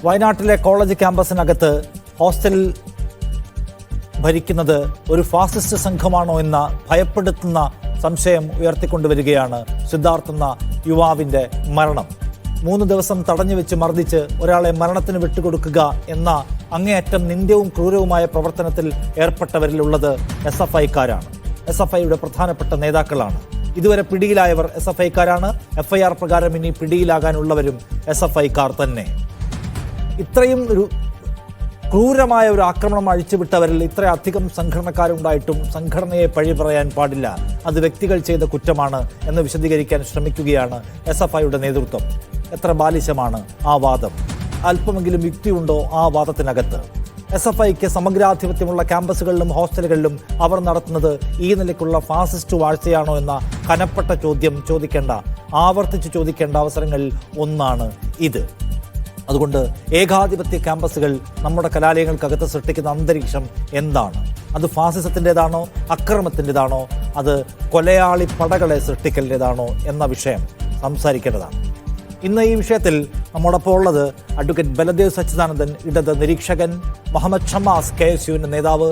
വയനാട്ടിലെ college ക്യാമ്പസിനകത്ത് hostel ഭരിക്കുന്നത് ഒരു ഫാസിസ്റ്റ് സംഘമാണോ എന്ന ഭയപ്പെടുത്തുന്ന സംശയം ഉയർത്തിക്കൊണ്ടുവരികയാണ് സിദ്ധാർത്ഥ് എന്ന യുവാവിൻ്റെ മരണം. 3 ദിവസം തടഞ്ഞു വെച്ച് മർദ്ദിച്ച് ഒരാളെ മരണത്തിന് വിട്ടുകൊടുക്കുക എന്ന അങ്ങേയറ്റം നിന്ദ്യവും ക്രൂരവുമായ പ്രവർത്തനത്തിൽ ഏർപ്പെട്ടവരിലുള്ളത് SFIക്കാരാണ്. SFIയുടെ പ്രധാനപ്പെട്ട നേതാക്കളാണ്. ഇതുവരെ പിടിയിലായവർ SFIക്കാരാണ്. FIR പ്രകാരം ഇനി പിടിയിലാകാനുള്ളവരും SFIക്കാർ തന്നെ. ഇത്രയും ഒരു ക്രൂരമായ ഒരു ആക്രമണം അഴിച്ചുവിട്ടവരിൽ ഇത്രയധികം സംഘടനക്കാരുണ്ടായിട്ടും സംഘടനയെ പഴി പറയാൻ പാടില്ല, അത് വ്യക്തികൾ ചെയ്ത കുറ്റമാണ് എന്ന് വിശദീകരിക്കാൻ ശ്രമിക്കുകയാണ് SFIയുടെ നേതൃത്വം. എത്ര ബാലിശമാണ് ആ വാദം! അല്പമെങ്കിലും യുക്തിയുണ്ടോ ആ വാദത്തിനകത്ത്? SFIക്ക് സമഗ്രാധിപത്യമുള്ള ക്യാമ്പസുകളിലും ഹോസ്റ്റലുകളിലും അവർ നടത്തുന്നത് ഈ നിലയ്ക്കുള്ള ഫാസിസ്റ്റ് വാഴ്ചയാണോ എന്ന കനപ്പെട്ട ചോദ്യം ആവർത്തിച്ച് ചോദിക്കേണ്ട അവസരങ്ങളിൽ ഒന്നാണ് ഇത്. അതുകൊണ്ട് ഏകാധിപത്യ ക്യാമ്പസുകൾ നമ്മുടെ കലാലയങ്ങൾക്കകത്ത് സൃഷ്ടിക്കുന്ന അന്തരീക്ഷം എന്താണ്? അത് ഫാസിസത്തിൻ്റെതാണോ, അക്രമത്തിൻ്റെതാണോ, അത് കൊലയാളി പടകളെ സൃഷ്ടിക്കലിൻ്റെതാണോ എന്ന വിഷയം സംസാരിക്കേണ്ടതാണ്. ഇന്ന് ഈ വിഷയത്തിൽ നമ്മോടൊപ്പം ഉള്ളത് അഡ്വക്കേറ്റ് ബലദേവ് സച്ചിദാനന്ദൻ, ഇടത് നിരീക്ഷകൻ, മുഹമ്മദ് ഷമാസ് KSUവിൻ്റെ നേതാവ്,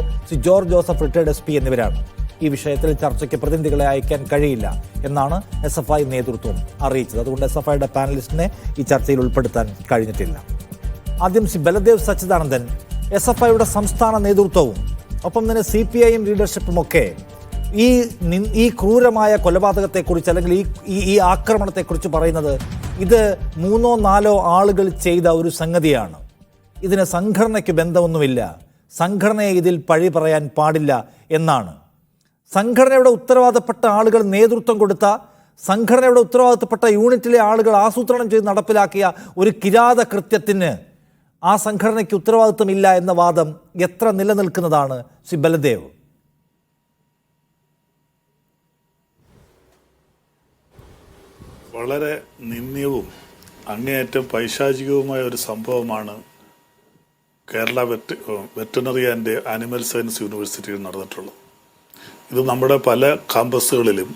ജോർജ് ജോസഫ് റിട്ടയർഡ് SP എന്നിവരാണ്. ഈ വിഷയത്തിൽ ചർച്ചയ്ക്ക് പ്രതിനിധികളെ അയക്കാൻ കഴിയില്ല എന്നാണ് SFI നേതൃത്വം അറിയിച്ചത്. അതുകൊണ്ട് SFIയുടെ പാനലിസ്റ്റിനെ ഈ ചർച്ചയിൽ ഉൾപ്പെടുത്താൻ കഴിഞ്ഞിട്ടില്ല. ആദ്യം ബലദേവ് സച്ചിദാനന്ദൻ, SFIയുടെ സംസ്ഥാന നേതൃത്വവും ഒപ്പം തന്നെ CPIM ലീഡർഷിപ്പുമൊക്കെ ഈ ക്രൂരമായ കൊലപാതകത്തെക്കുറിച്ച് അല്ലെങ്കിൽ ഈ ആക്രമണത്തെക്കുറിച്ച് പറയുന്നത് ഇത് 3-4 ആളുകൾ ചെയ്ത ഒരു സംഗതിയാണ്, ഇതിന് സംഘടനയ്ക്ക് ബന്ധമൊന്നുമില്ല, സംഘടനയെ ഇതിൽ പഴി പറയാൻ പാടില്ല എന്നാണ്. സംഘടനയുടെ ഉത്തരവാദപ്പെട്ട ആളുകൾ നേതൃത്വം കൊടുത്ത, സംഘടനയുടെ ഉത്തരവാദിത്തപ്പെട്ട യൂണിറ്റിലെ ആളുകൾ ആസൂത്രണം ചെയ്ത് നടപ്പിലാക്കിയ ഒരു കിരാത കൃത്യത്തിന് ആ സംഘടനയ്ക്ക് ഉത്തരവാദിത്തമില്ല എന്ന വാദം എത്ര നിലനിൽക്കുന്നതാണ് ശ്രീ ബലദേവ്? വളരെ നിന്ദ്യവും അങ്ങേയറ്റം പൈശാചികവുമായ ഒരു സംഭവമാണ് Kerala veterinary and animal science യൂണിവേഴ്സിറ്റിയിൽ നടന്നിട്ടുള്ളത്. ഇത് നമ്മുടെ പല ക്യാമ്പസുകളിലും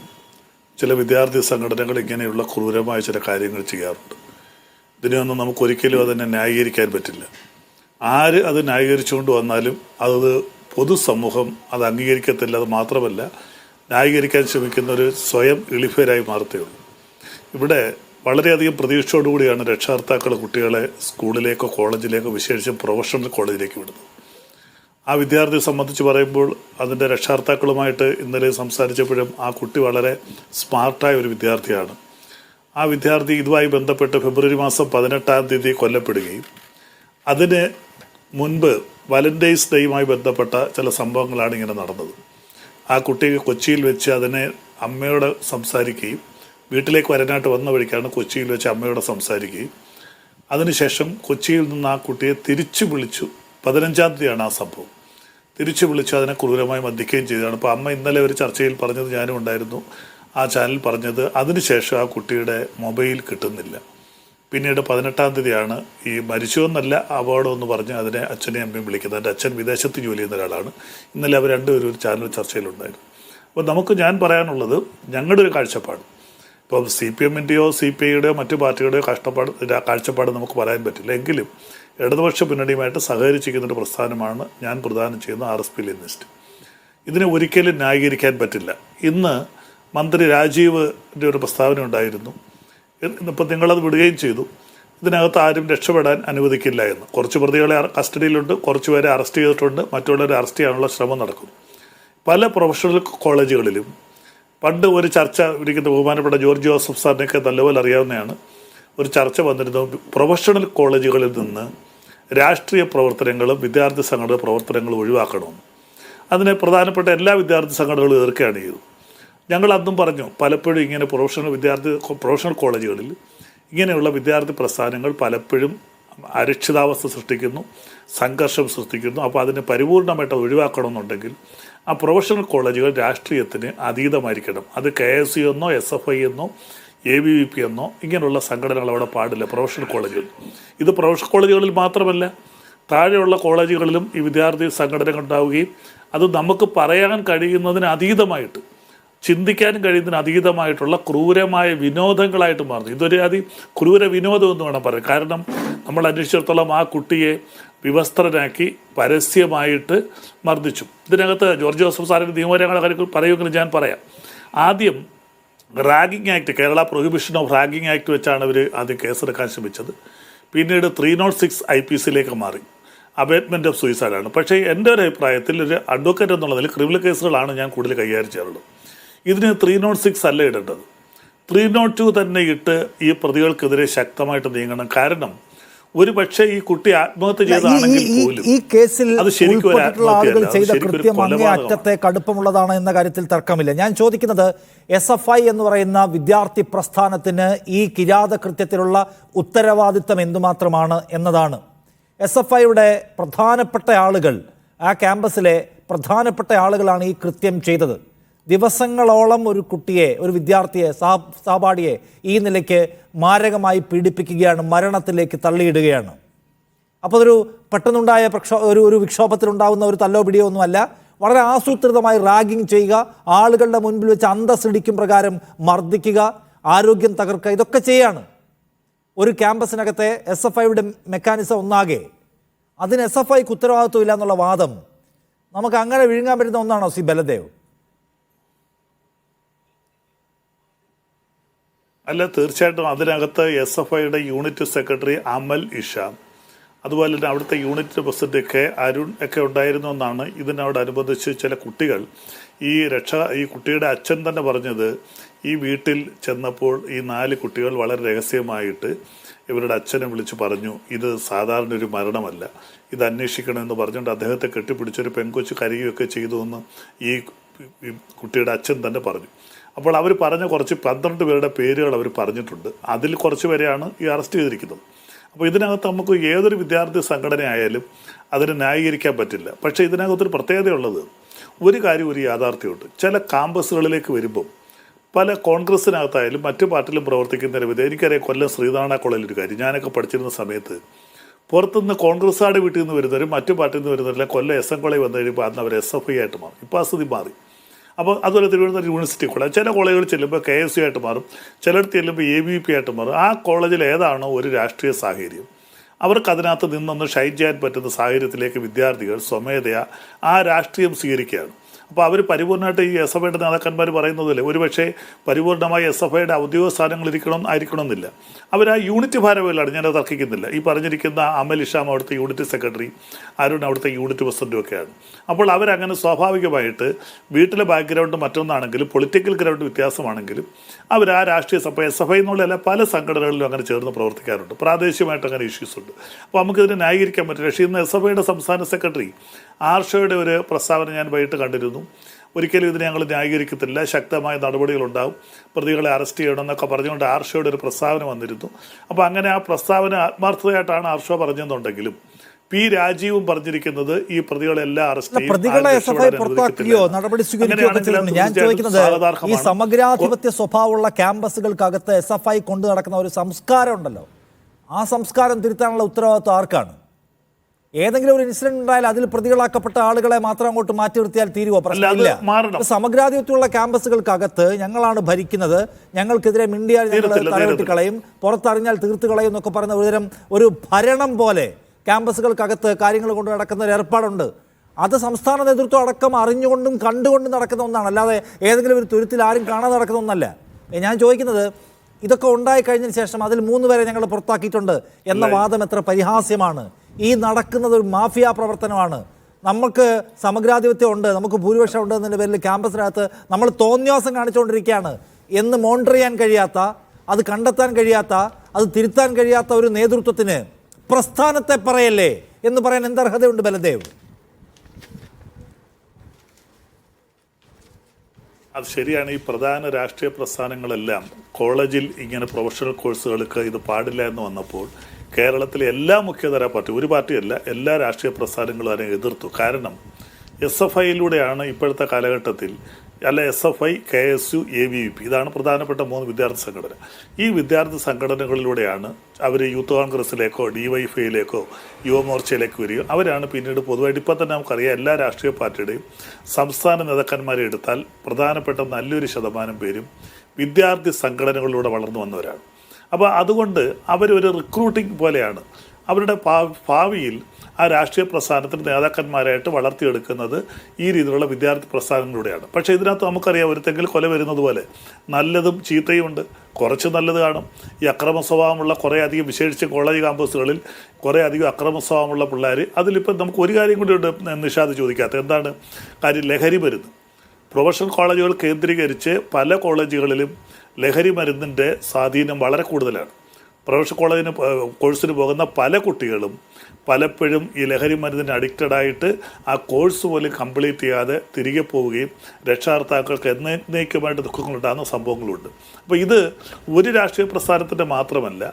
ചില വിദ്യാർത്ഥി സംഘടനകൾ ഇങ്ങനെയുള്ള ക്രൂരമായ ചില കാര്യങ്ങൾ ചെയ്യാറുണ്ട്. ഇതിനെയൊന്നും നമുക്കൊരിക്കലും അതിനെ ന്യായീകരിക്കാൻ പറ്റില്ല. ആര് അത് ന്യായീകരിച്ചുകൊണ്ട് വന്നാലും അത് പൊതുസമൂഹം അത് അംഗീകരിക്കത്തില്ല. അത് മാത്രമല്ല, ന്യായീകരിക്കാൻ ശ്രമിക്കുന്നവർ സ്വയം എളിഫരായി മാറത്തേയുള്ളൂ. ഇവിടെ വളരെയധികം പ്രതീക്ഷയോടുകൂടിയാണ് രക്ഷകർത്താക്കൾ കുട്ടികളെ സ്കൂളിലേക്കോ കോളേജിലേക്കോ, വിശേഷിച്ചും പ്രൊഫഷണൽ കോളേജിലേക്ക് വിടുന്നത്. ആ വിദ്യാർത്ഥിയെ സംബന്ധിച്ച് പറയുമ്പോൾ അതിൻ്റെ രക്ഷകർത്താക്കളുമായിട്ട് ഇന്നലെ സംസാരിച്ചപ്പോഴും ആ കുട്ടി വളരെ സ്മാർട്ടായ ഒരു വിദ്യാർത്ഥിയാണ്. ആ വിദ്യാർത്ഥി ഇതുമായി ബന്ധപ്പെട്ട് ഫെബ്രുവരി മാസം 18-ാം തീയതി കൊല്ലപ്പെടുകയും അതിന് മുൻപ് വാലന്റൈൻസ് ഡേയുമായി ബന്ധപ്പെട്ട ചില സംഭവങ്ങളാണ് ഇങ്ങനെ നടന്നത്. ആ കുട്ടി കൊച്ചിയിൽ വെച്ച് അതിനെ അമ്മയോട് സംസാരിക്കുകയും വീട്ടിലേക്ക് വരാനായിട്ട് വന്ന വഴിക്കാണ് കൊച്ചിയിൽ വെച്ച് അമ്മയോട് സംസാരിക്കുകയും അതിനുശേഷം കൊച്ചിയിൽ നിന്ന് ആ കുട്ടിയെ തിരിച്ചു വിളിച്ചു. 15-ാം തീയതിയാണ് ആ സംഭവം. തിരിച്ചു വിളിച്ചു അതിനെ ക്രൂരമായി മർദ്ദിക്കുകയും ചെയ്തതാണ്. അപ്പോൾ അമ്മ ഇന്നലെ ഒരു ചർച്ചയിൽ പറഞ്ഞത്, ഞാനും ഉണ്ടായിരുന്നു ആ ചാനൽ പറഞ്ഞത്, അതിനുശേഷം ആ കുട്ടിയുടെ മൊബൈൽ കിട്ടുന്നില്ല. പിന്നീട് 18-ാം തീയതിയാണ് ഈ മരിച്ചുവെന്നല്ല അപകടമെന്ന് പറഞ്ഞ് അതിനെ അച്ഛനെയും അമ്മയും വിളിക്കുന്നത്. എൻ്റെ അച്ഛൻ വിദേശത്ത് ജോലി ചെയ്യുന്ന ഒരാളാണ്. ഇന്നലെ അവർ രണ്ടുപേരും ഒരു ചാനൽ ചർച്ചയിലുണ്ടായിരുന്നു. അപ്പോൾ ഞാൻ പറയാനുള്ളത്, ഞങ്ങളുടെ ഒരു കാഴ്ചപ്പാട്, ഇപ്പോൾ CPMൻ്റെയോ CPIയുടെയോ മറ്റു പാർട്ടിയുടെയോ കാഴ്ചപ്പാട് നമുക്ക് പറയാൻ പറ്റില്ല. എങ്കിലും ഇടതുപക്ഷ മുന്നണിയുമായിട്ട് സഹകരിച്ചിരിക്കുന്നൊരു പ്രസ്ഥാനമാണ് ഞാൻ പ്രദാനം ചെയ്യുന്ന RSP ലെനിനിസ്റ്റ്. ഇതിനെ ഒരിക്കലും ന്യായീകരിക്കാൻ പറ്റില്ല. ഇന്ന് മന്ത്രി രാജീവിൻ്റെ ഒരു പ്രസ്താവന ഉണ്ടായിരുന്നു. ഇന്നിപ്പോൾ നിങ്ങളത് വിടുകയും ചെയ്തു. ഇതിനകത്ത് ആരും രക്ഷപ്പെടാൻ അനുവദിക്കില്ല എന്ന്. കുറച്ച് പ്രതികളെ കസ്റ്റഡിയിലുണ്ട്, കുറച്ച് പേരെ അറസ്റ്റ് ചെയ്തിട്ടുണ്ട്, മറ്റുള്ളവരെ അറസ്റ്റ് ചെയ്യാനുള്ള ശ്രമം നടക്കുന്നു. പല പ്രൊഫഷണൽ കോളേജുകളിലും പണ്ട് ഒരു ചർച്ച ഇരിക്കുന്ന ബഹുമാനപ്പെട്ട ജോർജ് ജോസഫ് സാറിനെയൊക്കെ നല്ലപോലെ അറിയാവുന്നതാണ്. ഒരു ചർച്ച വന്നിരുന്നത് പ്രൊഫഷണൽ കോളേജുകളിൽ നിന്ന് രാഷ്ട്രീയ പ്രവർത്തനങ്ങളും വിദ്യാർത്ഥി സംഘടന പ്രവർത്തനങ്ങളും ഒഴിവാക്കണമെന്ന്. അതിനെ പ്രധാനപ്പെട്ട എല്ലാ വിദ്യാർത്ഥി സംഘടനകളും എതിർക്കുകയാണ് ചെയ്തത്. ഞങ്ങൾ അന്നും പറഞ്ഞു, പലപ്പോഴും ഇങ്ങനെ പ്രൊഫഷണൽ കോളേജുകളിൽ ഇങ്ങനെയുള്ള വിദ്യാർത്ഥി പ്രസ്ഥാനങ്ങൾ പലപ്പോഴും അരക്ഷിതാവസ്ഥ സൃഷ്ടിക്കുന്നു, സംഘർഷം സൃഷ്ടിക്കുന്നു. അപ്പോൾ അതിനെ പരിപൂർണമായിട്ട് ഒഴിവാക്കണമെന്നുണ്ടെങ്കിൽ ആ പ്രൊഫഷണൽ കോളേജുകൾ രാഷ്ട്രീയത്തിന് അതീതമായിരിക്കണം. അത് KSU എന്നോ SFI എന്നോ ABVP എന്നോ ഇങ്ങനെയുള്ള സംഘടനകൾ അവിടെ പാടില്ല പ്രൊഫഷണൽ കോളേജുകൾ. ഇത് പ്രൊഫഷണൽ കോളേജുകളിൽ മാത്രമല്ല, താഴെയുള്ള കോളേജുകളിലും ഈ വിദ്യാർത്ഥി സംഘടനകൾ ഉണ്ടാവുകയും അത് നമുക്ക് പറയാൻ കഴിയുന്നതിന് അതീതമായിട്ട് ചിന്തിക്കാനും കഴിയുന്നതിന് അതീതമായിട്ടുള്ള ക്രൂരമായ വിനോദങ്ങളായിട്ട് മാറുന്നു. ഇതൊരു ക്രൂര വിനോദം എന്ന് വേണം പറയാം. കാരണം നമ്മൾ അന്വേഷിച്ചിടത്തോളം ആ കുട്ടിയെ വിവസ്ത്രനാക്കി പരസ്യമായിട്ട് മർദ്ദിച്ചു. ഇതിനകത്ത് ജോർജ് ജോസഫ് സാറിൻ്റെ നിയമപരമായ കാര്യങ്ങൾ പറയുമെങ്കിലും ഞാൻ പറയാം. ആദ്യം ragging act, Kerala prohibition of ragging act വെച്ചാണ് ഇവർ ആദ്യം കേസെടുക്കാൻ ശ്രമിച്ചത്. പിന്നീട് 306 IPC മാറി, അബേറ്റ്മെൻറ്റ് ഓഫ് സൂയിസൈഡാണ്. പക്ഷേ എൻ്റെ ഒരു അഭിപ്രായത്തിൽ ഒരു അഡ്വക്കേറ്റ് എന്നുള്ളതിൽ ക്രിമിനൽ കേസുകളാണ് ഞാൻ കൂടുതൽ കൈകാര്യം ചെയ്യാറുള്ളത്. ഇതിന് 306 അല്ല ഇടേണ്ടത്, 302 തന്നെ ഇട്ട് ഈ പ്രതികൾക്കെതിരെ ശക്തമായിട്ട് നീങ്ങണം. കാരണം ഒരു പക്ഷേ ഈ കുട്ടി ആത്മഹത്യ ചെയ്താണെങ്കിൽ പോലും ഈ കേസിൽ അത് ശരിക്കും ഒരു ആളുകൾ ചെയ്ത ആത്മഹത്യ, കൃത്യം അങ്ങേ അറ്റത്തെ കടുപ്പമുള്ളതാണ് എന്ന കാര്യത്തിൽ തർക്കമില്ല. ഞാൻ ചോദിക്കുന്നത് SFI എന്ന് പറയുന്ന വിദ്യാർത്ഥി പ്രസ്ഥാനത്തിന് ഈ കിരാത കൃത്യത്തിലുള്ള ഉത്തരവാദിത്തം എന്തുമാത്രമാണ് എന്നതാണ്. SFIയുടെ പ്രധാനപ്പെട്ട ആളുകൾ, ആ ക്യാമ്പസിലെ പ്രധാനപ്പെട്ട ആളുകളാണ് ഈ കൃത്യം ചെയ്തത്. ദിവസങ്ങളോളം ഒരു കുട്ടിയെ, ഒരു വിദ്യാർത്ഥിയെ, സഹപാഠിയെ ഈ നിലയ്ക്ക് മാരകമായി പീഡിപ്പിക്കുകയാണ്, മരണത്തിലേക്ക് തള്ളിയിടുകയാണ്. അപ്പോൾ അതൊരു പെട്ടെന്നുണ്ടായ ഒരു വിക്ഷോഭത്തിലുണ്ടാകുന്ന ഒരു തല്ലോ പിടിയോ ഒന്നുമല്ല. വളരെ ആസൂത്രിതമായി റാഗിങ് ചെയ്യുക, ആളുകളുടെ മുൻപിൽ വെച്ച് അന്തസ്സിടിക്കും പ്രകാരം മർദ്ദിക്കുക, ആരോഗ്യം തകർക്കുക, ഇതൊക്കെ ചെയ്യാണ്. ഒരു ക്യാമ്പസിനകത്തെ SFIയുടെ മെക്കാനിസം ഒന്നാകെ, അതിന് SFIക്ക് ഉത്തരവാദിത്വം ഇല്ല എന്നുള്ള വാദം നമുക്ക് അങ്ങനെ വിഴുങ്ങാൻ പറ്റുന്ന ഒന്നാണോ സി ബലദേവ്? അല്ല, തീർച്ചയായിട്ടും അതിനകത്ത് SFIയുടെ യൂണിറ്റ് സെക്രട്ടറി അമൽ ഇഷാം, അതുപോലെ തന്നെ അവിടുത്തെ യൂണിറ്റ് പ്രസിഡന്റ് അരുൺ ഒക്കെ ഉണ്ടായിരുന്നു എന്നാണ് ഇതിനോടനുബന്ധിച്ച് ചില കുട്ടികൾ ഈ കുട്ടിയുടെ അച്ഛൻ തന്നെ പറഞ്ഞത്. ഈ വീട്ടിൽ ചെന്നപ്പോൾ ഈ 4 കുട്ടികൾ വളരെ രഹസ്യമായിട്ട് ഇവരുടെ അച്ഛനെ വിളിച്ച് പറഞ്ഞു, ഇത് സാധാരണ ഒരു മരണമല്ല, ഇത് അന്വേഷിക്കണമെന്ന് പറഞ്ഞുകൊണ്ട് അദ്ദേഹത്തെ കെട്ടിപ്പിടിച്ചൊരു പെൺകൊച്ച് കരയുകയൊക്കെ ചെയ്തു എന്ന് ഈ കുട്ടിയുടെ അച്ഛൻ തന്നെ പറഞ്ഞു. അപ്പോൾ അവർ പറഞ്ഞ 12 പേരുടെ പേരുകൾ അവർ പറഞ്ഞിട്ടുണ്ട്. അതിൽ കുറച്ച് പേരെയാണ് ഈ അറസ്റ്റ് ചെയ്തിരിക്കുന്നത്. അപ്പോൾ ഇതിനകത്ത് നമുക്ക് ഏതൊരു വിദ്യാർത്ഥി സംഘടനയായാലും അതിനെ ന്യായീകരിക്കാൻ പറ്റില്ല. പക്ഷേ ഇതിനകത്തൊരു പ്രത്യേകതയുള്ളത്, ഒരു കാര്യം, ഒരു യാഥാർത്ഥ്യമുണ്ട്. ചില ക്യാമ്പസുകളിലേക്ക് വരുമ്പം പല കോൺഗ്രസിനകത്തായാലും മറ്റു പാർട്ടിയിലും പ്രവർത്തിക്കുന്ന വിധം, എനിക്കറിയാം കൊല്ലം ശ്രീനാരായണ കോളേജിൽ ഒരു കാര്യം, ഞാനൊക്കെ പഠിച്ചിരുന്ന സമയത്ത് പുറത്തുനിന്ന് കോൺഗ്രസ്സുകാരുടെ വീട്ടിൽ നിന്ന് വരുന്നവരും മറ്റു പാർട്ടിയിൽ നിന്ന് വരുന്നവരെല്ലാം കൊല്ലം SM കോളേജ് വന്നു കഴിയുമ്പോൾ അന്ന് അവർ SFI ആയിട്ട് മാറും. ഇപ്പോൾ ആ സ്ഥിതി മാറി. അപ്പോൾ അതുപോലെ തിരുവനന്തപുരം യൂണിവേഴ്സിറ്റി കോളേജ്, ചില കോളേജുകൾ ചെല്ലുമ്പോൾ KSU ആയിട്ട് മാറും, ചിലടത്ത് ചെല്ലുമ്പോൾ ABVP ആയിട്ട് മാറും. ആ കോളേജിൽ ഏതാണോ ഒരു രാഷ്ട്രീയ സാഹചര്യം, അവർക്ക് അതിനകത്ത് നിന്നൊന്ന് ഷൈൻ ചെയ്യാൻ പറ്റുന്ന സാഹചര്യത്തിലേക്ക് വിദ്യാർത്ഥികൾ സ്വമേധയാ ആ രാഷ്ട്രീയം സ്വീകരിക്കുകയാണ്. അപ്പോൾ അവർ പരിപൂർണ്ണമായിട്ട് ഈ SFIയുടെ നേതാക്കന്മാർ പറയുന്നതല്ലേ, ഒരുപക്ഷെ പരിപൂർണമായി SFIയുടെ ഔദ്യോഗിക സ്ഥാനങ്ങൾ ആയിരിക്കണമെന്നില്ല. അവർ ആ യൂണിറ്റ് ഭാരവാഹികളാണ്, ഞാനത് തർക്കിക്കുന്നില്ല. ഈ പറഞ്ഞിരിക്കുന്ന അമൽ ഇഷാം അവിടുത്തെ യൂണിറ്റ് സെക്രട്ടറി, അരുൺ അവിടുത്തെ യൂണിറ്റ് പ്രസിഡന്റും ഒക്കെയാണ്. അപ്പോൾ അവരങ്ങനെ സ്വാഭാവികമായിട്ട് വീട്ടിലെ ബാക്ക്ഗ്രൗണ്ട് മറ്റൊന്നാണെങ്കിലും പൊളിറ്റിക്കൽ ഗ്രൗണ്ട് വ്യത്യാസമാണെങ്കിലും അവർ ആ രാഷ്ട്രീയ SFI എന്നുള്ളതല്ല, പല സംഘടനകളിലും അങ്ങനെ ചേർന്ന് പ്രവർത്തിക്കാറുണ്ട്. പ്രാദേശികമായിട്ട് അങ്ങനെ ഇഷ്യൂസ് ഉണ്ട്. അപ്പോൾ നമുക്കിതിനെ ന്യായീകരിക്കാൻ പറ്റില്ല. പക്ഷേ ഇന്ന് SFIയുടെ സംസ്ഥാന സെക്രട്ടറി ആർഷോയുടെ ഒരു പ്രസ്താവന ഞാൻ വൈകിട്ട് കണ്ടിരുന്നു. ഒരിക്കലും ഇതിനെ ഞങ്ങൾ ന്യായീകരിക്കത്തില്ല, ശക്തമായ നടപടികളുണ്ടാവും, പ്രതികളെ അറസ്റ്റ് ചെയ്യണമെന്നൊക്കെ പറഞ്ഞുകൊണ്ട് ആർഷോയുടെ ഒരു പ്രസ്താവന വന്നിരുന്നു. അപ്പോൾ അങ്ങനെ ആ പ്രസ്താവന ആത്മാർത്ഥതയായിട്ടാണ് ആർഷോ പറഞ്ഞെന്നുണ്ടെങ്കിലും P. രാജീവും പറഞ്ഞിരിക്കുന്നത് ഈ പ്രതികളെല്ലാം അറസ്റ്റ് ചെയ്യും, പ്രതികളെ SFI പുറത്താക്കുകയോ നടപടി സ്വീകരിക്കുകയോ ഒക്കെ ചെയ്യുന്നുണ്ട്. ഞാൻ ചോദിക്കുന്നത്, ഈ സമഗ്രാധിപത്യ സ്വഭാവമുള്ള ക്യാമ്പസുകൾക്കകത്ത് SFI കൊണ്ടു നടക്കുന്ന ഒരു സംസ്കാരം ഉണ്ടല്ലോ, ആ സംസ്കാരം തിരുത്താനുള്ള ഉത്തരവാദിത്വം ആർക്കാണ്? ഏതെങ്കിലും ഒരു ഇൻസിഡന്റ് ഉണ്ടായാൽ അതിൽ പ്രതികളാക്കപ്പെട്ട ആളുകളെ മാത്രം അങ്ങോട്ട് മാറ്റി നിർത്തിയാൽ തീരുവോ? പ്രശ്നമില്ല. സമഗ്രാധിപത്യമുള്ള ക്യാമ്പസുകൾക്കകത്ത് ഞങ്ങളാണ് ഭരിക്കുന്നത്, ഞങ്ങൾക്കെതിരെ മിണ്ടിയാൽ ഞങ്ങൾ തലവെട്ടി കളയും, പുറത്തറിഞ്ഞാൽ തീർത്ത് കളയും എന്നൊക്കെ പറയുന്ന ഒരുതരം ഒരു ഭരണം പോലെ ക്യാമ്പസുകൾക്കകത്ത് കാര്യങ്ങൾ കൊണ്ട് നടക്കുന്ന ഒരു ഏർപ്പാടുണ്ട്. അത് സംസ്ഥാന നേതൃത്വം അടക്കം അറിഞ്ഞുകൊണ്ടും കണ്ടുകൊണ്ടും നടക്കുന്ന ഒന്നാണ്, അല്ലാതെ ഏതെങ്കിലും ഒരു തുരുത്തിൽ ആരും കാണാതെ നടക്കുന്ന ഒന്നല്ല. ഞാൻ ചോദിക്കുന്നത്, ഇതൊക്കെ ഉണ്ടായി കഴിഞ്ഞതിന് ശേഷം അതിൽ 3 പേരെ ഞങ്ങൾ പുറത്താക്കിയിട്ടുണ്ട് എന്ന വാദം എത്ര പരിഹാസ്യമാണ്. ഈ നടക്കുന്നത് ഒരു മാഫിയ പ്രവർത്തനമാണ്. നമുക്ക് സമഗ്രാധിപത്യം ഉണ്ട്, നമുക്ക് ഭൂരിപക്ഷം ഉണ്ട് എന്നതിൻ്റെ പേരിൽ ക്യാമ്പസിനകത്ത് നമ്മൾ തോന്നിയാസം കാണിച്ചുകൊണ്ടിരിക്കുകയാണ് എന്ന് മോണിറ്റർ ചെയ്യാൻ കഴിയാത്ത, അത് കണ്ടെത്താൻ കഴിയാത്ത, അത് തിരുത്താൻ കഴിയാത്ത ഒരു നേതൃത്വത്തിന് പ്രസ്ഥാനത്തെ പറയല്ലേ എന്ന് പറയാൻ എന്തർഹതയുണ്ട് ബലദേവ്? അത് ശരിയാണ്. ഈ പ്രധാന രാഷ്ട്രീയ പ്രസ്ഥാനങ്ങളെല്ലാം കോളേജിൽ ഇങ്ങനെ പ്രൊഫഷണൽ കോഴ്സുകൾക്ക് ഇത് പാടില്ല എന്ന് വന്നപ്പോൾ കേരളത്തിലെ എല്ലാ മുഖ്യധാരാ പാർട്ടി, ഒരു പാർട്ടിയല്ല, എല്ലാ രാഷ്ട്രീയ പ്രസ്ഥാനങ്ങളും അതിനെ എതിർത്തു. കാരണം SFIയിലൂടെയാണ് ഇപ്പോഴത്തെ കാലഘട്ടത്തിൽ അല്ല SFI, KSU, ABVP, ഇതാണ് പ്രധാനപ്പെട്ട 3 വിദ്യാർത്ഥി സംഘടന. ഈ വിദ്യാർത്ഥി സംഘടനകളിലൂടെയാണ് അവർ യൂത്ത് കോൺഗ്രസിലേക്കോ DYFIയിലേക്കോ യുവമോർച്ചയിലേക്ക് വരികയും അവരാണ് പിന്നീട് പൊതുവായിട്ട് ഇപ്പം തന്നെ നമുക്കറിയാം എല്ലാ രാഷ്ട്രീയ പാർട്ടിയുടെയും സംസ്ഥാന നേതാക്കന്മാരെ എടുത്താൽ പ്രധാനപ്പെട്ട നല്ലൊരു ശതമാനം പേരും വിദ്യാർത്ഥി സംഘടനകളിലൂടെ വളർന്നു വന്നവരാണ്. അപ്പോൾ അതുകൊണ്ട് അവരൊരു റിക്രൂട്ടിംഗ് പോലെയാണ് അവരുടെ ഭാവിയിൽ ആ രാഷ്ട്രീയ പ്രസ്ഥാനത്തിന് നേതാക്കന്മാരായിട്ട് വളർത്തിയെടുക്കുന്നത് ഈ രീതിയിലുള്ള വിദ്യാർത്ഥി പ്രസ്ഥാനങ്ങളിലൂടെയാണ്. പക്ഷേ ഇതിനകത്ത് നമുക്കറിയാം ഒരുത്തെങ്കിൽ കൊല വരുന്നത് പോലെ നല്ലതും ചീത്തയും ഉണ്ട്. കുറച്ച് നല്ലത് കാണും. ഈ അക്രമ സ്വഭാവമുള്ള കുറേ അധികം, വിശേഷിച്ച് കോളേജ് ക്യാമ്പസുകളിൽ കുറേ അധികം അക്രമ സ്വഭാവമുള്ള പിള്ളേർ, അതിലിപ്പം നമുക്ക് ഒരു കാര്യം കൂടി ഉണ്ട് നിഷാദ് ചോദിക്കാത്ത, എന്താണ് കാര്യം? ലഹരി മരുന്ന്. പ്രൊഫഷണൽ കോളേജുകൾ കേന്ദ്രീകരിച്ച് പല കോളേജുകളിലും ലഹരി മരുന്നിൻ്റെ സ്വാധീനം വളരെ കൂടുതലാണ്. പ്രൊഫഷണൽ കോഴ്സിന് പോകുന്ന പല കുട്ടികളും പലപ്പോഴും ഈ ലഹരി മരുന്നിന് അഡിക്റ്റഡായിട്ട് ആ കോഴ്സ് പോലും കംപ്ലീറ്റ് ചെയ്യാതെ തിരികെ പോവുകയും രക്ഷാകർത്താക്കൾക്ക് എന്നേക്കുമായിട്ട് ദുഃഖങ്ങളുണ്ടാകുന്ന സംഭവങ്ങളുണ്ട്. അപ്പോൾ ഇത് ഒരു രാഷ്ട്രീയ പ്രസ്ഥാനത്തിൻ്റെ മാത്രമല്ല,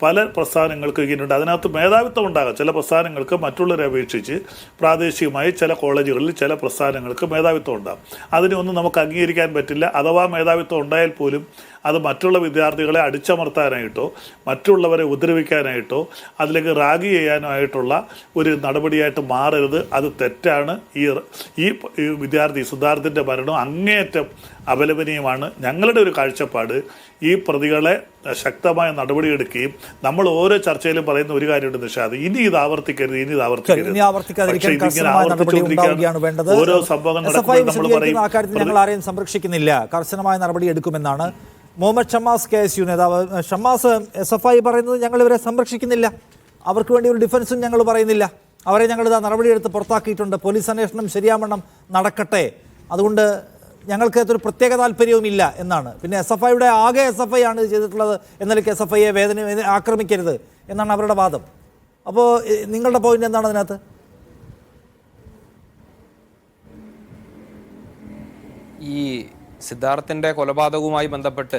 പല പ്രസ്ഥാനങ്ങൾക്ക് ഇങ്ങനെയുണ്ട്. അതിനകത്ത് മേധാവിത്വം ഉണ്ടാകാം. ചില പ്രസ്ഥാനങ്ങൾക്ക് മറ്റുള്ളവരെ അപേക്ഷിച്ച് പ്രാദേശികമായി ചില കോളേജുകളിൽ ചില പ്രസ്ഥാനങ്ങൾക്ക് മേധാവിത്വം ഉണ്ടാകും. അതിനൊന്നും നമുക്ക് അംഗീകരിക്കാൻ പറ്റില്ല. അഥവാ മേധാവിത്വം ഉണ്ടായാൽ പോലും അത് മറ്റുള്ള വിദ്യാർത്ഥികളെ അടിച്ചമർത്താനായിട്ടോ മറ്റുള്ളവരെ ഉപദ്രവിക്കാനായിട്ടോ അതിലേക്ക് റാഗി ചെയ്യാനായിട്ടുള്ള ഒരു നടപടിയായിട്ട് മാറരുത്. അത് തെറ്റാണ്. ഈ വിദ്യാർത്ഥി സിദ്ധാർത്ഥിൻ്റെ മരണം അങ്ങേയറ്റം അപലപനീയമാണ്. ഞങ്ങളുടെ ഒരു കാഴ്ചപ്പാട് ഈ പ്രതികളെ ശക്തമായ നടപടിയെടുക്കുകയും നമ്മൾ ഓരോ ചർച്ചയിലും പറയുന്ന ഒരു കാര്യമുണ്ട് നിഷാദ്, ഇനി ഇത് ആവർത്തിക്കരുത്, ഇനി ഇത് ആവർത്തിക്കരുത്. ഓരോ സംഭവം ഞങ്ങൾ ആരെയും സംരക്ഷിക്കുന്നില്ല, കർശനമായ നടപടി എടുക്കുമെന്നാണ് മുഹമ്മദ് ഷമ്മാസ് KSU നേതാവ്. ഷമ്മാസ്, SFI പറയുന്നത് ഞങ്ങൾ ഇവരെ സംരക്ഷിക്കുന്നില്ല, അവർക്ക് വേണ്ടി ഒരു ഡിഫൻസും ഞങ്ങൾ പറയുന്നില്ല, അവരെ ഞങ്ങൾ നടപടിയെടുത്ത് പുറത്താക്കിയിട്ടുണ്ട്, പോലീസ് അന്വേഷണം ശരിയാവണ്ണം നടക്കട്ടെ, അതുകൊണ്ട് ഞങ്ങൾക്ക് അതൊരു പ്രത്യേക താല്പര്യവുമില്ല എന്നാണ്. പിന്നെ SFIയുടെ ആകെ SFI ആണ് ചെയ്തിട്ടുള്ളത് എന്നതിലേക്ക് SFIയെ ആക്രമിക്കരുത് എന്നാണ് അവരുടെ വാദം. അപ്പോൾ നിങ്ങളുടെ പോയിന്റ് എന്താണ് അതിനകത്ത്? ഈ സിദ്ധാർത്ഥിൻ്റെ കൊലപാതകവുമായി ബന്ധപ്പെട്ട്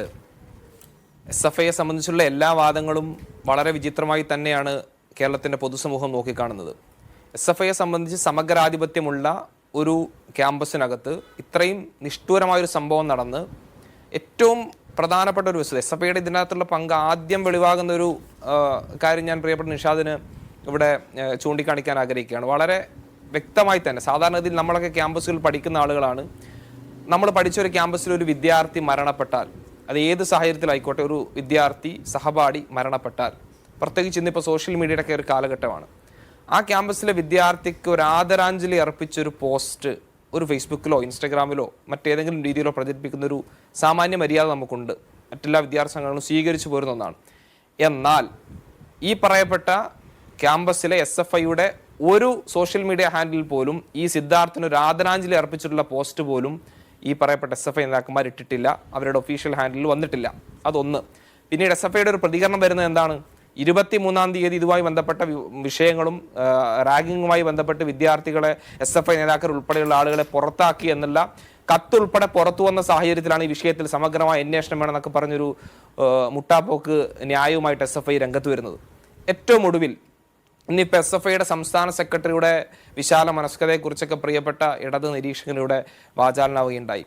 SFIയെ സംബന്ധിച്ചുള്ള എല്ലാ വാദങ്ങളും വളരെ വിചിത്രമായി തന്നെയാണ് കേരളത്തിൻ്റെ പൊതുസമൂഹം നോക്കിക്കാണുന്നത്. SFIയെ സംബന്ധിച്ച് സമഗ്രാധിപത്യമുള്ള ഒരു ക്യാമ്പസിനകത്ത് ഇത്രയും നിഷ്ഠൂരമായൊരു സംഭവം നടന്ന് ഏറ്റവും പ്രധാനപ്പെട്ട ഒരു വസ്തുത, SFIയുടെ ഇതിനകത്തുള്ള പങ്ക് ആദ്യം വെളിവാകുന്ന ഒരു കാര്യം ഞാൻ പ്രിയപ്പെട്ട നിഷാദിന് ഇവിടെ ചൂണ്ടിക്കാണിക്കാൻ ആഗ്രഹിക്കുകയാണ്. വളരെ വ്യക്തമായി തന്നെ സാധാരണഗതിയിൽ നമ്മളൊക്കെ ക്യാമ്പസുകളിൽ പഠിക്കുന്ന ആളുകളാണ്. നമ്മൾ പഠിച്ചൊരു ക്യാമ്പസിൽ ഒരു വിദ്യാർത്ഥി മരണപ്പെട്ടാൽ, അത് ഏത് സാഹചര്യത്തിലായിക്കോട്ടെ, ഒരു വിദ്യാർത്ഥി സഹപാഠി മരണപ്പെട്ടാൽ, പ്രത്യേകിച്ച് ഇന്നിപ്പോൾ സോഷ്യൽ മീഡിയയുടെ ഒക്കെ ഒരു കാലഘട്ടമാണ്, ആ ക്യാമ്പസിലെ വിദ്യാർത്ഥിക്ക് ഒരു ആദരാഞ്ജലി അർപ്പിച്ചൊരു പോസ്റ്റ് ഒരു ഫേസ്ബുക്കിലോ ഇൻസ്റ്റഗ്രാമിലോ മറ്റേതെങ്കിലും രീതിയിലോ പ്രചരിപ്പിക്കുന്ന ഒരു സാമാന്യ മര്യാദ നമുക്കുണ്ട്, മറ്റെല്ലാ വിദ്യാർത്ഥി സംഘടനകളും സ്വീകരിച്ചു പോരുന്ന ഒന്നാണ്. എന്നാൽ ഈ പറയപ്പെട്ട ക്യാമ്പസിലെ SFIയുടെ ഒരു സോഷ്യൽ മീഡിയ ഹാൻഡിൽ പോലും ഈ സിദ്ധാർത്ഥിന് ഒരു ആദരാഞ്ജലി അർപ്പിച്ചിട്ടുള്ള പോസ്റ്റ് പോലും ഈ പറയപ്പെട്ട SFI നേതാക്കന്മാർ ഇട്ടിട്ടില്ല, അവരുടെ ഒഫീഷ്യൽ ഹാൻഡിൽ വന്നിട്ടില്ല. അതൊന്ന്. പിന്നീട് SFIയുടെ ഒരു പ്രതികരണം വരുന്നത് എന്താണ്? 23-ാം തീയതി ഇതുമായി ബന്ധപ്പെട്ട വിഷയങ്ങളും റാഗിങ്ങുമായി ബന്ധപ്പെട്ട് വിദ്യാർത്ഥികളെ SFI നേതാക്കൾ ഉൾപ്പെടെയുള്ള ആളുകളെ പുറത്താക്കി എന്നുള്ള കത്തുൾപ്പെടെ പുറത്തു വന്ന സാഹചര്യത്തിലാണ് ഈ വിഷയത്തിൽ സമഗ്രമായ അന്വേഷണം വേണമെന്നൊക്കെ പറഞ്ഞൊരു മുട്ടാപ്പോക്ക് ന്യായവുമായിട്ട് SFI രംഗത്ത് വരുന്നത്. ഏറ്റവും ഒടുവിൽ ഇന്നിപ്പോൾ SFIയുടെ സംസ്ഥാന സെക്രട്ടറിയുടെ വിശാല മനസ്കതയെക്കുറിച്ചൊക്കെ പ്രിയപ്പെട്ട ഇടത് നിരീക്ഷകനിലൂടെ വാചാലനാവുകയുണ്ടായി.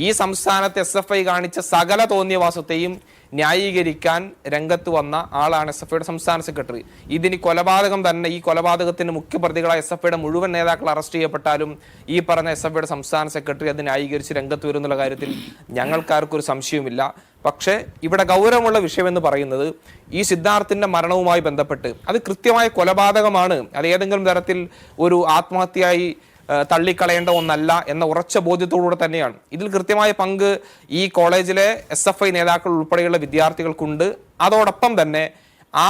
ഈ സംസ്ഥാനത്ത് SFI കാണിച്ച സകല തോന്നിയവാസത്തെയും ന്യായീകരിക്കാൻ രംഗത്ത് വന്ന ആളാണ് SFIയുടെ സംസ്ഥാന സെക്രട്ടറി. ഇതിനി കൊലപാതകം തന്നെ, ഈ കൊലപാതകത്തിന് മുഖ്യപ്രതികളായ SFIയുടെ മുഴുവൻ നേതാക്കൾ അറസ്റ്റ് ചെയ്യപ്പെട്ടാലും ഈ പറഞ്ഞ SFIയുടെ സംസ്ഥാന സെക്രട്ടറി അത് ന്യായീകരിച്ച് രംഗത്ത് വരുന്നുള്ള കാര്യത്തിൽ ഞങ്ങൾക്കാർക്കൊരു സംശയവുമില്ല. പക്ഷേ ഇവിടെ ഗൗരവമുള്ള വിഷയമെന്ന് പറയുന്നത് ഈ സിദ്ധാർത്ഥിൻ്റെ മരണവുമായി ബന്ധപ്പെട്ട് അത് കൃത്യമായ കൊലപാതകമാണ്, അത് ഏതെങ്കിലും തരത്തിൽ ഒരു ആത്മഹത്യയായി തള്ളിക്കളയേണ്ട ഒന്നല്ല എന്ന ഉറച്ച ബോധ്യത്തോടുകൂടെ തന്നെയാണ്. ഇതിൽ കൃത്യമായ പങ്ക് ഈ കോളേജിലെ SFI നേതാക്കൾ ഉൾപ്പെടെയുള്ള വിദ്യാർത്ഥികൾക്കുണ്ട്. അതോടൊപ്പം തന്നെ ആ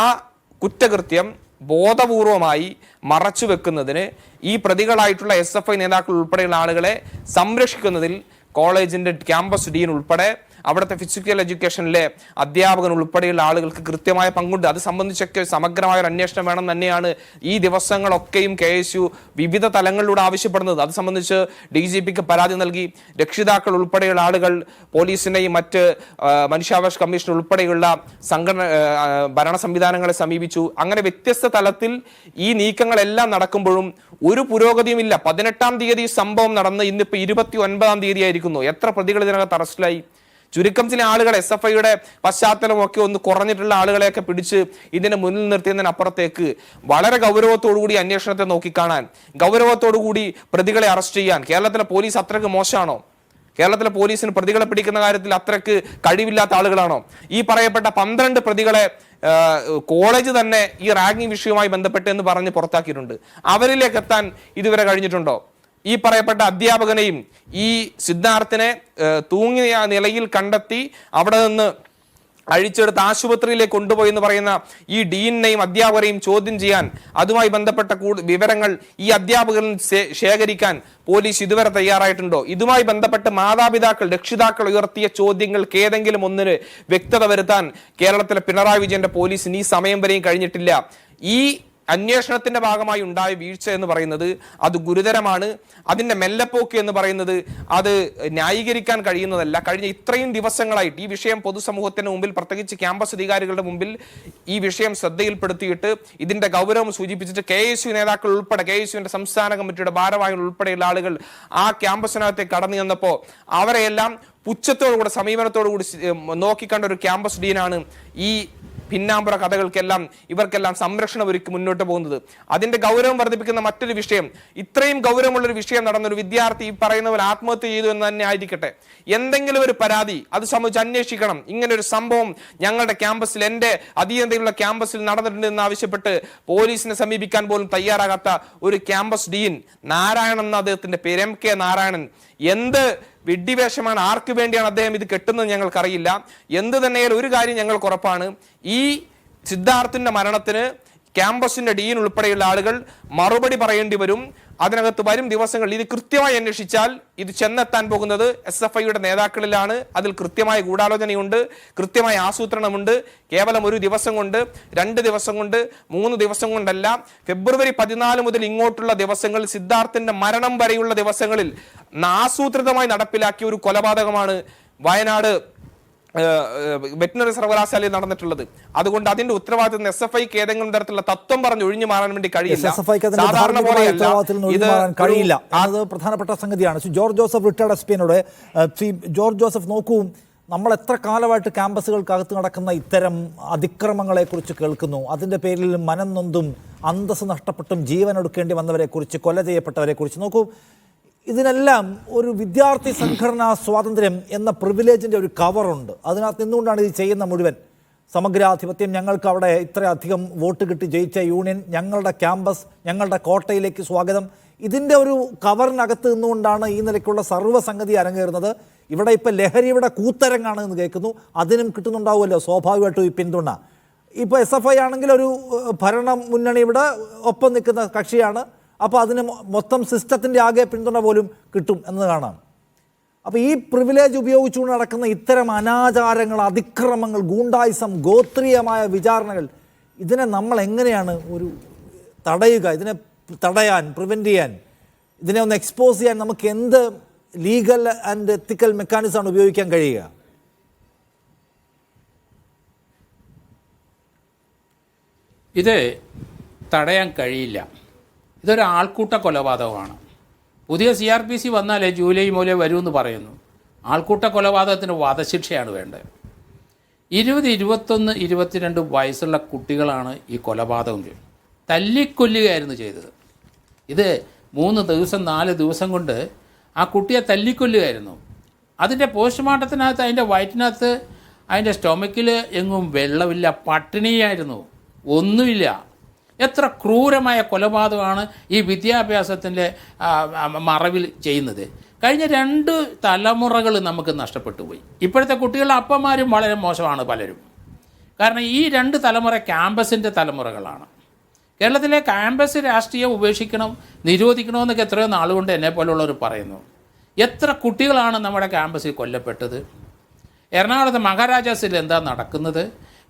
കുറ്റകൃത്യം ബോധപൂർവമായി മറച്ചു വെക്കുന്നതിന് ഈ പ്രതികളായിട്ടുള്ള SFI നേതാക്കൾ ഉൾപ്പെടെയുള്ള ആളുകളെ സംരക്ഷിക്കുന്നതിൽ കോളേജിൻ്റെ ക്യാമ്പസ് ഡീൻ ഉൾപ്പെടെ അവിടുത്തെ ഫിസിക്കൽ എഡ്യൂക്കേഷനിലെ അധ്യാപകൻ ഉൾപ്പെടെയുള്ള ആളുകൾക്ക് കൃത്യമായ പങ്കുണ്ട്. അത് സംബന്ധിച്ചൊക്കെ സമഗ്രമായ ഒരു അന്വേഷണം വേണം തന്നെയാണ് ഈ ദിവസങ്ങളൊക്കെയും KSU വിവിധ തലങ്ങളിലൂടെ ആവശ്യപ്പെടുന്നത്. അത് സംബന്ധിച്ച് DGPക്ക് പരാതി നൽകി. രക്ഷിതാക്കൾ ഉൾപ്പെടെയുള്ള ആളുകൾ പോലീസിനെയും മറ്റ് മനുഷ്യാവകാശ കമ്മീഷൻ ഉൾപ്പെടെയുള്ള ഭരണ സംവിധാനങ്ങളെ സമീപിച്ചു. അങ്ങനെ വ്യത്യസ്ത തലത്തിൽ ഈ നീക്കങ്ങളെല്ലാം നടക്കുമ്പോഴും ഒരു പുരോഗതിയുമില്ല. 18-ാം തീയതി സംഭവം നടന്ന് ഇന്നിപ്പോ 29-ാം തീയതി ആയിരിക്കുന്നു. എത്ര പ്രതികൾ ഇതിനകത്ത് അറസ്റ്റിലായി? ചുരുക്കം ചില ആളുകൾ SFIയുടെ പശ്ചാത്തലമൊക്കെ ഒന്ന് കുറഞ്ഞിട്ടുള്ള ആളുകളെയൊക്കെ പിടിച്ച് ഇതിനെ മുന്നിൽ നിർത്തിയതിനപ്പുറത്തേക്ക് വളരെ ഗൗരവത്തോടുകൂടി അന്വേഷണത്തെ നോക്കിക്കാണാൻ, ഗൗരവത്തോടുകൂടി പ്രതികളെ അറസ്റ്റ് ചെയ്യാൻ കേരളത്തിലെ പോലീസ് അത്രയ്ക്ക് മോശമാണോ? കേരളത്തിലെ പോലീസിന് പ്രതികളെ പിടിക്കുന്ന കാര്യത്തിൽ അത്രയ്ക്ക് കഴിവില്ലാത്ത ആളുകളാണോ? ഈ പറയപ്പെട്ട 12 പ്രതികളെ കോളേജ് തന്നെ ഈ റാഗിംഗ് വിഷയവുമായി ബന്ധപ്പെട്ട് എന്ന് പറഞ്ഞ് പുറത്താക്കിയിട്ടുണ്ട്. അവരിലേക്ക് എത്താൻ ഇതുവരെ കഴിഞ്ഞിട്ടുണ്ടോ? ഈ പറയപ്പെട്ട അധ്യാപകനെയും ഈ സിദ്ധാർത്ഥിനെ തൂങ്ങിയ നിലയിൽ കണ്ടെത്തി അവിടെ നിന്ന് അഴിച്ചെടുത്ത് ആശുപത്രിയിലേക്ക് കൊണ്ടുപോയി എന്ന് പറയുന്ന ഈ ഡീനെയും അധ്യാപകരെയും ചോദ്യം ചെയ്യാൻ, അതുമായി ബന്ധപ്പെട്ട വിവരങ്ങൾ ഈ അധ്യാപകരിൽ ശേഖരിക്കാൻ പോലീസ് ഇതുവരെ തയ്യാറായിട്ടുണ്ടോ? ഇതുമായി ബന്ധപ്പെട്ട് മാതാപിതാക്കൾ, രക്ഷിതാക്കൾ ഉയർത്തിയ ചോദ്യങ്ങൾക്ക് ഏതെങ്കിലും ഒന്നിന് വ്യക്തത വരുത്താൻ കേരളത്തിലെ പിണറായി വിജയന്റെ പോലീസിന് ഈ സമയം വരെയും കഴിഞ്ഞിട്ടില്ല. ഈ അന്വേഷണത്തിന്റെ ഭാഗമായി ഉണ്ടായ വീഴ്ച എന്ന് പറയുന്നത് അത് ഗുരുതരമാണ്. അതിന്റെ മെല്ലപ്പോക്ക് എന്ന് പറയുന്നത് അത് ന്യായീകരിക്കാൻ കഴിയുന്നതല്ല. കഴിഞ്ഞ ഇത്രയും ദിവസങ്ങളായിട്ട് ഈ വിഷയം പൊതുസമൂഹത്തിന് മുമ്പിൽ, പ്രത്യേകിച്ച് ക്യാമ്പസ് അധികാരികളുടെ മുമ്പിൽ ഈ വിഷയം ശ്രദ്ധയിൽപ്പെടുത്തിയിട്ട് ഇതിന്റെ ഗൗരവം സൂചിപ്പിച്ചിട്ട് KSU നേതാക്കൾ ഉൾപ്പെടെ, KSUവിന്റെ സംസ്ഥാന കമ്മിറ്റിയുടെ ഭാരവാഹികൾ ഉൾപ്പെടെയുള്ള ആളുകൾ ആ ക്യാമ്പസിനകത്തേക്ക് കടന്നു ചെന്നപ്പോൾ അവരെയെല്ലാം പുച്ഛത്തോടുകൂടെ, സമീപനത്തോടുകൂടി നോക്കിക്കണ്ട ഒരു ക്യാമ്പസ് ഡീനാണ് ഈ പിന്നാമ്പുറ കഥകൾക്കെല്ലാം ഇവർക്കെല്ലാം സംരക്ഷണം ഒരുക്കി മുന്നോട്ട് പോകുന്നത്. അതിന്റെ ഗൗരവം വർദ്ധിപ്പിക്കുന്ന മറ്റൊരു വിഷയം, ഇത്രയും ഗൗരവമുള്ളൊരു വിഷയം നടന്നൊരു വിദ്യാർത്ഥി ഈ പറയുന്ന പോലെ ആത്മഹത്യ ചെയ്തു എന്ന് തന്നെ ആയിരിക്കട്ടെ, എന്തെങ്കിലും ഒരു പരാതി അത് സംബന്ധിച്ച് അന്വേഷിക്കണം, ഇങ്ങനെ ഒരു സംഭവം ഞങ്ങളുടെ ക്യാമ്പസിൽ, എന്റെ അധീനതയിലുള്ള ക്യാമ്പസിൽ നടന്നിട്ടുണ്ട് എന്ന് ആവശ്യപ്പെട്ട് പോലീസിനെ സമീപിക്കാൻ പോലും തയ്യാറാകാത്ത ഒരു ക്യാമ്പസ് ഡീൻ, നാരായണൻ എന്ന അദ്ദേഹത്തിന്റെ പേര്, MK നാരായണൻ, എന്ത് വിഡ്ഢിവേഷമാണ്, ആർക്ക് വേണ്ടിയാണ് അദ്ദേഹം ഇത് കെട്ടുന്നത് ഞങ്ങൾക്കറിയില്ല. എന്ത് തന്നെയാലും ഒരു കാര്യം ഞങ്ങൾക്ക് ഉറപ്പാണ്, ഈ സിദ്ധാർത്ഥിന്റെ മരണത്തിന് ക്യാമ്പസിന്റെ ഡീൻ ഉൾപ്പെടെയുള്ള ആളുകൾ മറുപടി പറയേണ്ടി വരും. അതിനകത്ത് വരും ദിവസങ്ങളിൽ ഇത് കൃത്യമായി അന്വേഷിച്ചാൽ ഇത് ചെന്നെത്താൻ പോകുന്നത് SFIയുടെ നേതാക്കളിലാണ്. അതിൽ കൃത്യമായ ഗൂഢാലോചനയുണ്ട്, കൃത്യമായ ആസൂത്രണമുണ്ട്. കേവലം ഒരു ദിവസം കൊണ്ട്, 2 ദിവസം കൊണ്ട്, 3 ദിവസം കൊണ്ടല്ല, ഫെബ്രുവരി 14 മുതൽ ഇങ്ങോട്ടുള്ള ദിവസങ്ങളിൽ, സിദ്ധാർത്ഥിന്റെ മരണം വരെയുള്ള ദിവസങ്ങളിൽ ആസൂത്രിതമായി നടപ്പിലാക്കിയ ഒരു കൊലപാതകമാണ് വയനാട് വെറ്റിനറി സർവകലാശാലയിൽ നടന്നിട്ടുള്ളത്. അതുകൊണ്ട് അതിന്റെ ഉത്തരവാദിത്തം SFIക്ക് ഏതെങ്കിലും തരത്തിലുള്ള തത്വം പറഞ്ഞ് ഒഴിഞ്ഞു മാറാൻ വേണ്ടി കഴിയില്ല. സാധാരണ കഴിയില്ല അത് പ്രധാനപ്പെട്ട സംഗതിയാണ്. ജോർജ് ജോസഫ് റിട്ടയർഡ് SP-നോട് ജോർജ് ജോസഫ്, നോക്കൂ, നമ്മൾ എത്ര കാലമായിട്ട് ക്യാമ്പസുകൾക്കകത്ത് നടക്കുന്ന ഇത്തരം അതിക്രമങ്ങളെക്കുറിച്ച് കേൾക്കുന്നു. അതിൻ്റെ പേരിൽ മനം നൊന്തും അന്തസ് നഷ്ടപ്പെട്ടും ജീവനൊടുക്കേണ്ടി വന്നവരെക്കുറിച്ച്, കൊല ചെയ്യപ്പെട്ടവരെക്കുറിച്ച്. നോക്കൂ, ഇതിനെല്ലാം ഒരു വിദ്യാർത്ഥി സംഘടനാ സ്വാതന്ത്ര്യം എന്ന പ്രിവിലേജിൻ്റെ ഒരു കവറുണ്ട്. അതിനകത്ത് നിന്നുകൊണ്ടാണ് ഇത് ചെയ്യുന്ന മുഴുവൻ. സമഗ്രാധിപത്യം, ഞങ്ങൾക്ക് അവിടെ ഇത്രയധികം വോട്ട് കിട്ടി ജയിച്ച യൂണിയൻ, ഞങ്ങളുടെ ക്യാമ്പസ്, ഞങ്ങളുടെ കോട്ടയിലേക്ക് സ്വാഗതം. ഇതിൻ്റെ ഒരു കവറിനകത്ത് നിന്നുകൊണ്ടാണ് ഈ നിലയ്ക്കുള്ള സർവ്വസംഗതി അരങ്ങേറുന്നത്. ഇവിടെ ഇപ്പം ലഹരിയുടെ കൂത്തരങ്ങാണ് എന്ന് കേൾക്കുന്നു. അതിനും കിട്ടുന്നുണ്ടാവുമല്ലോ സ്വാഭാവികമായിട്ടും ഈ പിന്തുണ. ഇപ്പോൾ SFI ആണെങ്കിൽ ഒരു ഭരണ മുന്നണിയുടെ ഒപ്പം നിൽക്കുന്ന കക്ഷിയാണ്. അപ്പോൾ അതിന് മൊത്തം സിസ്റ്റത്തിൻ്റെ ആകെ പിന്തുണ പോലും കിട്ടും എന്ന് കാണാം. അപ്പോൾ ഈ പ്രിവിലേജ് ഉപയോഗിച്ചുകൊണ്ട് നടക്കുന്ന ഇത്തരം അനാചാരങ്ങൾ, അതിക്രമങ്ങൾ, ഗൂണ്ടായിസം, ഗോത്രീയമായ വിചാരണകൾ, ഇതിനെ നമ്മൾ എങ്ങനെയാണ് ഒരു തടയുക? ഇതിനെ തടയാൻ, പ്രിവെൻറ്റ് ചെയ്യാൻ, ഇതിനെ ഒന്ന് എക്സ്പോസ് ചെയ്യാൻ നമുക്ക് എന്ത് ലീഗൽ ആൻഡ് എത്തിക്കൽ മെക്കാനിസമാണ് ഉപയോഗിക്കാൻ കഴിയുക? ഇത് തടയാൻ കഴിയില്ല. ഇതൊരു ആൾക്കൂട്ട കൊലപാതകമാണ്. പുതിയ CRPC വന്നാലേ ജൂലൈ മൂലം വരുമെന്ന് പറയുന്നു. ആൾക്കൂട്ട കൊലപാതകത്തിന് വധശിക്ഷയാണ് വേണ്ടത്. 20, 21, 22 വയസ്സുള്ള കുട്ടികളാണ് ഈ കൊലപാതകം ചെയ്തത്. തല്ലിക്കൊല്ലുകയായിരുന്നു ചെയ്തത്. ഇത് 3 ദിവസം 4 ദിവസം കൊണ്ട് ആ കുട്ടിയെ തല്ലിക്കൊല്ലുകയായിരുന്നു. അതിൻ്റെ പോസ്റ്റ്മോർട്ടത്തിനകത്ത് അതിൻ്റെ വയറ്റിനകത്ത്, അതിൻ്റെ സ്റ്റൊമക്കിൽ എങ്ങും വെള്ളമില്ല, പട്ടിണിയായിരുന്നു, ഒന്നുമില്ല. എത്ര ക്രൂരമായ കൊലപാതകമാണ് ഈ വിദ്യാഭ്യാസത്തിൻ്റെ മറവിൽ ചെയ്യുന്നത്. കഴിഞ്ഞ 2 തലമുറകൾ നമുക്ക് നഷ്ടപ്പെട്ടു പോയി. ഇപ്പോഴത്തെ കുട്ടികളുടെ അപ്പന്മാരും വളരെ മോശമാണ് പലരും. കാരണം ഈ 2 തലമുറ ക്യാമ്പസിൻ്റെ തലമുറകളാണ്. കേരളത്തിലെ ക്യാമ്പസ് രാഷ്ട്രീയം ഉപേക്ഷിക്കണം, നിരോധിക്കണമെന്നൊക്കെ എത്രയോ നാളുകൊണ്ട് എന്നെ പോലുള്ളവർ പറയുന്നു. എത്ര കുട്ടികളാണ് നമ്മുടെ ക്യാമ്പസിൽ കൊല്ലപ്പെട്ടത്? എറണാകുളത്ത് മഹാരാജാസിൽ എന്താ നടക്കുന്നത്?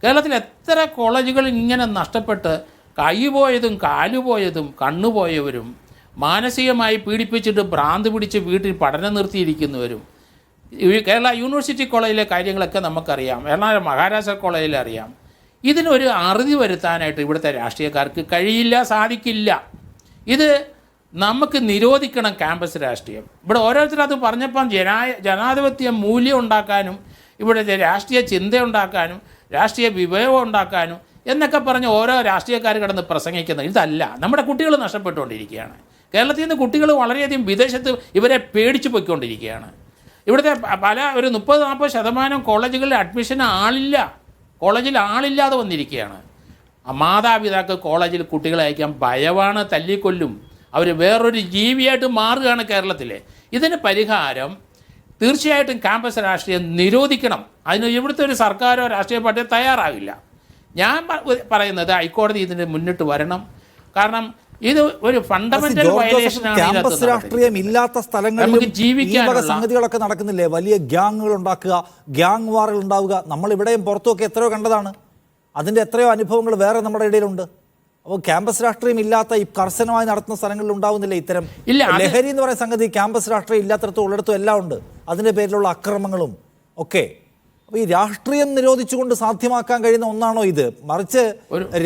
കേരളത്തിൽ എത്ര കോളേജുകൾ ഇങ്ങനെ നഷ്ടപ്പെട്ട് കൈ പോയതും കാലുപോയതും കണ്ണുപോയവരും മാനസികമായി പീഡിപ്പിച്ചിട്ട് ഭ്രാന്ത് പിടിച്ച് വീട്ടിൽ പഠനം നിർത്തിയിരിക്കുന്നവരും. കേരള യൂണിവേഴ്സിറ്റി കോളേജിലെ കാര്യങ്ങളൊക്കെ നമുക്കറിയാം, എറണാകുളം മഹാരാജാസ് കോളേജിൽ അറിയാം. ഇതിനൊരു അറുതി വരുത്താനായിട്ട് ഇവിടുത്തെ രാഷ്ട്രീയക്കാർക്ക് കഴിയില്ല, സാധിക്കില്ല. ഇത് നമുക്ക് നിരോധിക്കണം ക്യാമ്പസ് രാഷ്ട്രീയം. ഇവിടെ ഓരോരുത്തരും അത് പറഞ്ഞപ്പം ജനാധിപത്യ മൂല്യം ഉണ്ടാക്കാനും ഇവിടുത്തെ രാഷ്ട്രീയ ചിന്ത ഉണ്ടാക്കാനും രാഷ്ട്രീയ വിഭവം ഉണ്ടാക്കാനും എന്നൊക്കെ പറഞ്ഞ് ഓരോ രാഷ്ട്രീയക്കാർ കിടന്ന് പ്രസംഗിക്കുന്നത് ഇതല്ല. നമ്മുടെ കുട്ടികൾ നഷ്ടപ്പെട്ടുകൊണ്ടിരിക്കുകയാണ്. കേരളത്തിൽ നിന്ന് കുട്ടികൾ വളരെയധികം വിദേശത്ത് ഇവരെ പേടിച്ച് പോയിക്കൊണ്ടിരിക്കുകയാണ്. ഇവിടുത്തെ ഒരു 30-40% കോളേജുകളിൽ അഡ്മിഷന് ആളില്ല, കോളേജിൽ ആളില്ലാതെ വന്നിരിക്കുകയാണ്. മാതാപിതാക്കൾ കോളേജിൽ കുട്ടികളെ അയക്കാൻ ഭയമാണ്, തല്ലിക്കൊല്ലും. അവർ വേറൊരു ജീവിയായിട്ട് മാറുകയാണ് കേരളത്തിലെ. ഇതിന് പരിഹാരം തീർച്ചയായിട്ടും ക്യാമ്പസ് രാഷ്ട്രീയം നിരോധിക്കണം. അതിന് ഇവിടുത്തെ ഒരു സർക്കാരോ രാഷ്ട്രീയ പാർട്ടിയോ തയ്യാറാവില്ല. ഞാൻ പറയുന്നത് ഹൈക്കോടതി ഇതിന് മുന്നിട്ട് വരണം. കാരണം ഇത് ഒരു ഫണ്ടമെന്റൽ വയലേഷനാണ്. ക്യാമ്പസ് രാഷ്ട്രീയം ഇല്ലാത്ത സ്ഥലങ്ങളിൽ ജീവിക്കാനുള്ള സംഗതികളൊക്കെ നടക്കുന്നില്ലേ? വലിയ ഗ്യാങ്ങുകൾ ഉണ്ടാക്കുക, ഗ്യാങ് വാറുകൾ ഉണ്ടാവുക. നമ്മൾ ഇവിടെയും പുറത്തുമൊക്കെ എത്രയോ കണ്ടതാണ്. അതിൻ്റെ എത്രയോ അനുഭവങ്ങൾ വേറെ നമ്മുടെ ഇടയിലുണ്ട്. അപ്പോൾ ക്യാമ്പസ് രാഷ്ട്രീയം ഇല്ലാത്ത ഈ കർശനമായി നടത്തുന്ന സ്ഥലങ്ങളിൽ ഉണ്ടാവുന്നില്ല ഇത്തരം ലഹരി എന്ന് പറയുന്ന സംഗതി? ക്യാമ്പസ് രാഷ്ട്രീയം ഇല്ലാത്തടത്തും ഉള്ളിടത്തും എല്ലാം ഉണ്ട്. അതിൻ്റെ പേരിലുള്ള അക്രമങ്ങളും ഒക്കെ. അപ്പോൾ ഈ രാഷ്ട്രീയം നിരോധിച്ചുകൊണ്ട് സാധ്യമാക്കാൻ കഴിയുന്ന ഒന്നാണോ ഇത്? മറിച്ച്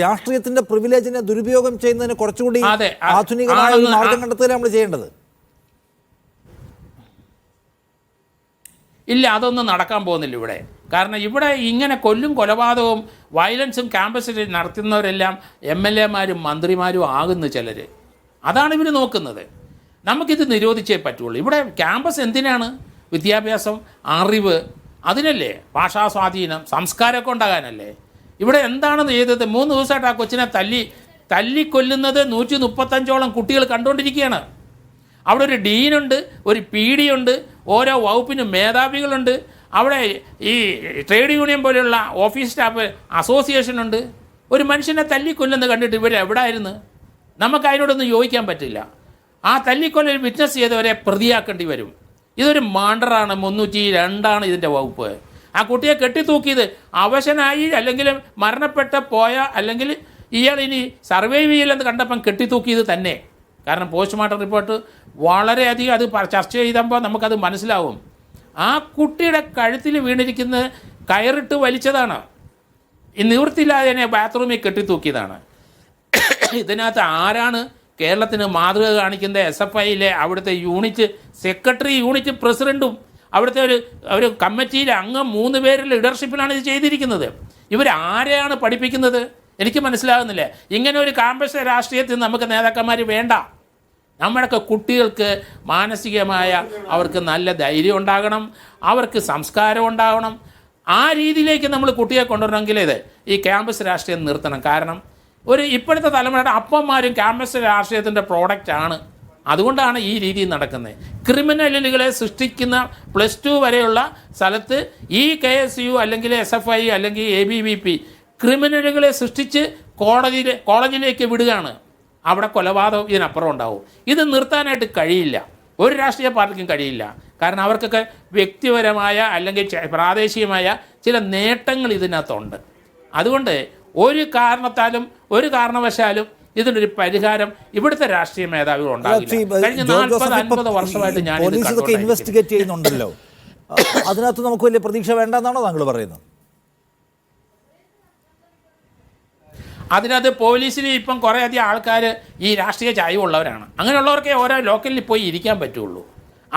രാഷ്ട്രീയത്തിന്റെ പ്രിവിലേജിനെ ദുരുപയോഗം ചെയ്യുന്നതിന് കുറച്ചുകൂടി ആധുനികമായ ഒരു മാർഗം കണ്ടെത്തുകയാണ് നമ്മൾ ചെയ്യേണ്ടത്. ഇല്ല, അതൊന്നും നടക്കാൻ പോകുന്നില്ല ഇവിടെ. കാരണം ഇവിടെ ഇങ്ങനെ കൊലപാതകവും വയലൻസും ക്യാമ്പസിൽ നടത്തുന്നവരെല്ലാം MLA-മാരും മന്ത്രിമാരും ആകുന്നു ചിലർ. അതാണ് ഇവർ നോക്കുന്നത്. നമുക്കിത് നിരോധിച്ചേ പറ്റുള്ളൂ. ഇവിടെ ക്യാമ്പസ് എന്തിനാണ്? വിദ്യാഭ്യാസം, അറിവ്, അതിനല്ലേ. ഭാഷാ സ്വാധീനം, സംസ്കാരമൊക്കെ ഉണ്ടാകാനല്ലേ. ഇവിടെ എന്താണ് ചെയ്തത്? 3 ദിവസമായിട്ട് ആ കൊച്ചിനെ തല്ലിക്കൊല്ലുന്നത് 135ഓളം കുട്ടികൾ കണ്ടുകൊണ്ടിരിക്കുകയാണ്. അവിടെ ഒരു ഡീനുണ്ട്, ഒരു PD ഉണ്ട്, ഓരോ വകുപ്പിനും മേധാവികളുണ്ട്. അവിടെ ഈ ട്രേഡ് യൂണിയൻ പോലെയുള്ള ഓഫീസ് സ്റ്റാഫ് അസോസിയേഷനുണ്ട്. ഒരു മനുഷ്യനെ തല്ലിക്കൊല്ലുന്നത് കണ്ടിട്ട് ഇവരെവിടായിരുന്നു? നമുക്ക് അതിനോടൊന്നും യോജിക്കാൻ പറ്റില്ല. ആ തല്ലിക്കൊല്ലൽ വിറ്റ്നസ് ചെയ്തവരെ പ്രതിയാക്കേണ്ടി വരും. ഇതൊരു മർഡറാണ്. 302 ഇതിൻ്റെ വകുപ്പ്. ആ കുട്ടിയെ കെട്ടിത്തൂക്കിയത് അവശനായി അല്ലെങ്കിൽ പോയ അല്ലെങ്കിൽ ഇയാൾ ഇനി സർവൈവ് ചെയ്യില്ലെന്ന് കണ്ടപ്പം കെട്ടിത്തൂക്കിയത് തന്നെ. കാരണം പോസ്റ്റ്മോർട്ടം റിപ്പോർട്ട് വളരെയധികം അത് ചർച്ച ചെയ്തപ്പോൾ നമുക്കത് മനസ്സിലാവും. ആ കുട്ടിയുടെ കഴുത്തിൽ വീണിരിക്കുന്നത് കയറിട്ട് വലിച്ചതാണ്. ഈ നിവൃത്തിയില്ലാതെ തന്നെ ബാത്റൂമിൽ കെട്ടിത്തൂക്കിയതാണ്. ഇതിനകത്ത് ആരാണ് കേരളത്തിന് മാതൃക കാണിക്കുന്നത്? SFIയിലെ അവിടുത്തെ യൂണിറ്റ് സെക്രട്ടറി, യൂണിറ്റ് പ്രസിഡൻറ്റും അവിടുത്തെ ഒരു കമ്മിറ്റിയിലെ അംഗം 3 പേരുടെ ലീഡർഷിപ്പിലാണ് ഇത് ചെയ്തിരിക്കുന്നത്. ഇവരാരെയാണ് പഠിപ്പിക്കുന്നത്? എനിക്ക് മനസ്സിലാകുന്നില്ല. ഇങ്ങനെ ഒരു ക്യാമ്പസ് രാഷ്ട്രീയത്തിൽ നമുക്ക് നേതാക്കന്മാർ വേണ്ട. നമ്മുടെയൊക്കെ കുട്ടികൾക്ക് മാനസികമായ അവർക്ക് നല്ല ധൈര്യം ഉണ്ടാകണം, അവർക്ക് സംസ്കാരം ഉണ്ടാകണം. ആ രീതിയിലേക്ക് നമ്മൾ കുട്ടിയെ കൊണ്ടുവരണമെങ്കിൽ ഈ ക്യാമ്പസ് രാഷ്ട്രീയം നിർത്തണം. കാരണം ഇപ്പോഴത്തെ തലമുറയുടെ അപ്പന്മാരും ക്യാമ്പസ് രാഷ്ട്രീയത്തിൻ്റെ പ്രോഡക്റ്റാണ്. അതുകൊണ്ടാണ് ഈ രീതി നടക്കുന്നത്. ക്രിമിനലുകളെ സൃഷ്ടിക്കുന്ന +2 വരെയുള്ള സ്ഥലത്ത് ഈ KSU അല്ലെങ്കിൽ SFI അല്ലെങ്കിൽ ABVP ക്രിമിനലുകളെ സൃഷ്ടിച്ച് കോളേജിലേക്ക് വിടുകയാണ്. അവിടെ കൊലപാതകം ഇതിനപ്പുറം ഉണ്ടാവും. ഇത് നിർത്താനായിട്ട് കഴിയില്ല, ഒരു രാഷ്ട്രീയ പാർട്ടിക്കും കഴിയില്ല. കാരണം അവർക്കൊക്കെ വ്യക്തിപരമായ അല്ലെങ്കിൽ പ്രാദേശികമായ ചില നേട്ടങ്ങൾ ഇതിനകത്തുണ്ട്. അതുകൊണ്ട് ഒരു കാരണവശാലും ഇതിനൊരു പരിഹാരം ഇവിടുത്തെ രാഷ്ട്രീയ മേധാവികൾ ഉണ്ടാകില്ല. കഴിഞ്ഞ 40-50 വർഷമായിട്ട് ഞാൻ ഇൻവെസ്റ്റിഗേറ്റ് ചെയ്യുന്നുണ്ടല്ലോ, അതിനകത്ത് നമുക്ക് വലിയ പ്രതീക്ഷ വേണ്ടെന്നാണോ താങ്കൾ പറയുന്നത്? അതിനകത്ത് പോലീസിൽ ഇപ്പം കുറേയധികം ആൾക്കാർ ഈ രാഷ്ട്രീയ ചായ്വുള്ളവരാണ്. അങ്ങനെയുള്ളവർക്കേ ഓരോ ലോക്കലിൽ പോയി ഇരിക്കാൻ പറ്റുള്ളൂ.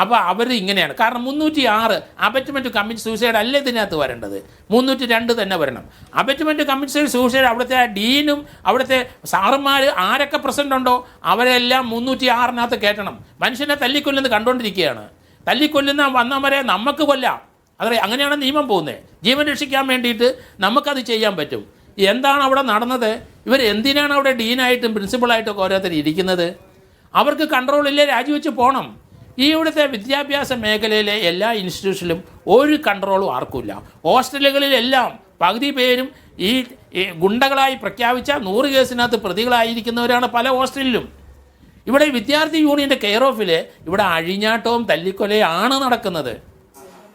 അപ്പോൾ അവർ ഇങ്ങനെയാണ്. കാരണം 306 അബറ്റ്മെൻറ്റ് കമ്മിറ്റ് സൂസൈഡ് അല്ല ഇതിനകത്ത് വരേണ്ടത്, 302 തന്നെ വരണം. അബറ്റ്മെൻറ്റ് കമ്മിറ്റ് സൂസൈഡ് അവിടുത്തെ ഡീനും അവിടുത്തെ സാറന്മാർ ആരൊക്കെ പ്രസൻ്റ് ഉണ്ടോ അവരെല്ലാം 306 കയറ്റണം. മനുഷ്യനെ തല്ലിക്കൊല്ലുന്നത് കണ്ടുകൊണ്ടിരിക്കുകയാണ്. തല്ലിക്കൊല്ലുന്ന വന്നവരെ നമുക്ക് കൊല്ലാം. അങ്ങനെയാണ് നിയമം പോകുന്നത്. ജീവൻ രക്ഷിക്കാൻ വേണ്ടിയിട്ട് നമുക്കത് ചെയ്യാൻ പറ്റും. എന്താണ് അവിടെ നടന്നത്? ഇവർ എന്തിനാണ് അവിടെ ഡീനായിട്ടും പ്രിൻസിപ്പളായിട്ടൊക്കെ ഓരോരുത്തർ ഇരിക്കുന്നത്? അവർക്ക് കൺട്രോളില്ലേ, രാജിവെച്ച് പോകണം. ഈ ഇവിടുത്തെ വിദ്യാഭ്യാസ മേഖലയിലെ എല്ലാ ഇൻസ്റ്റിറ്റ്യൂഷനിലും ഒരു കൺട്രോളും ആർക്കുമില്ല. ഹോസ്റ്റലുകളിലെല്ലാം പകുതി പേരും ഈ ഗുണ്ടകളായി പ്രഖ്യാപിച്ച 100 കേസിനകത്ത് പ്രതികളായിരിക്കുന്നവരാണ് പല ഹോസ്റ്റലിലും. ഇവിടെ വിദ്യാർത്ഥി യൂണിയൻ്റെ കെയർ ഓഫിൽ ഇവിടെ അഴിഞ്ഞാട്ടവും തല്ലിക്കൊലയാണ് നടക്കുന്നത്.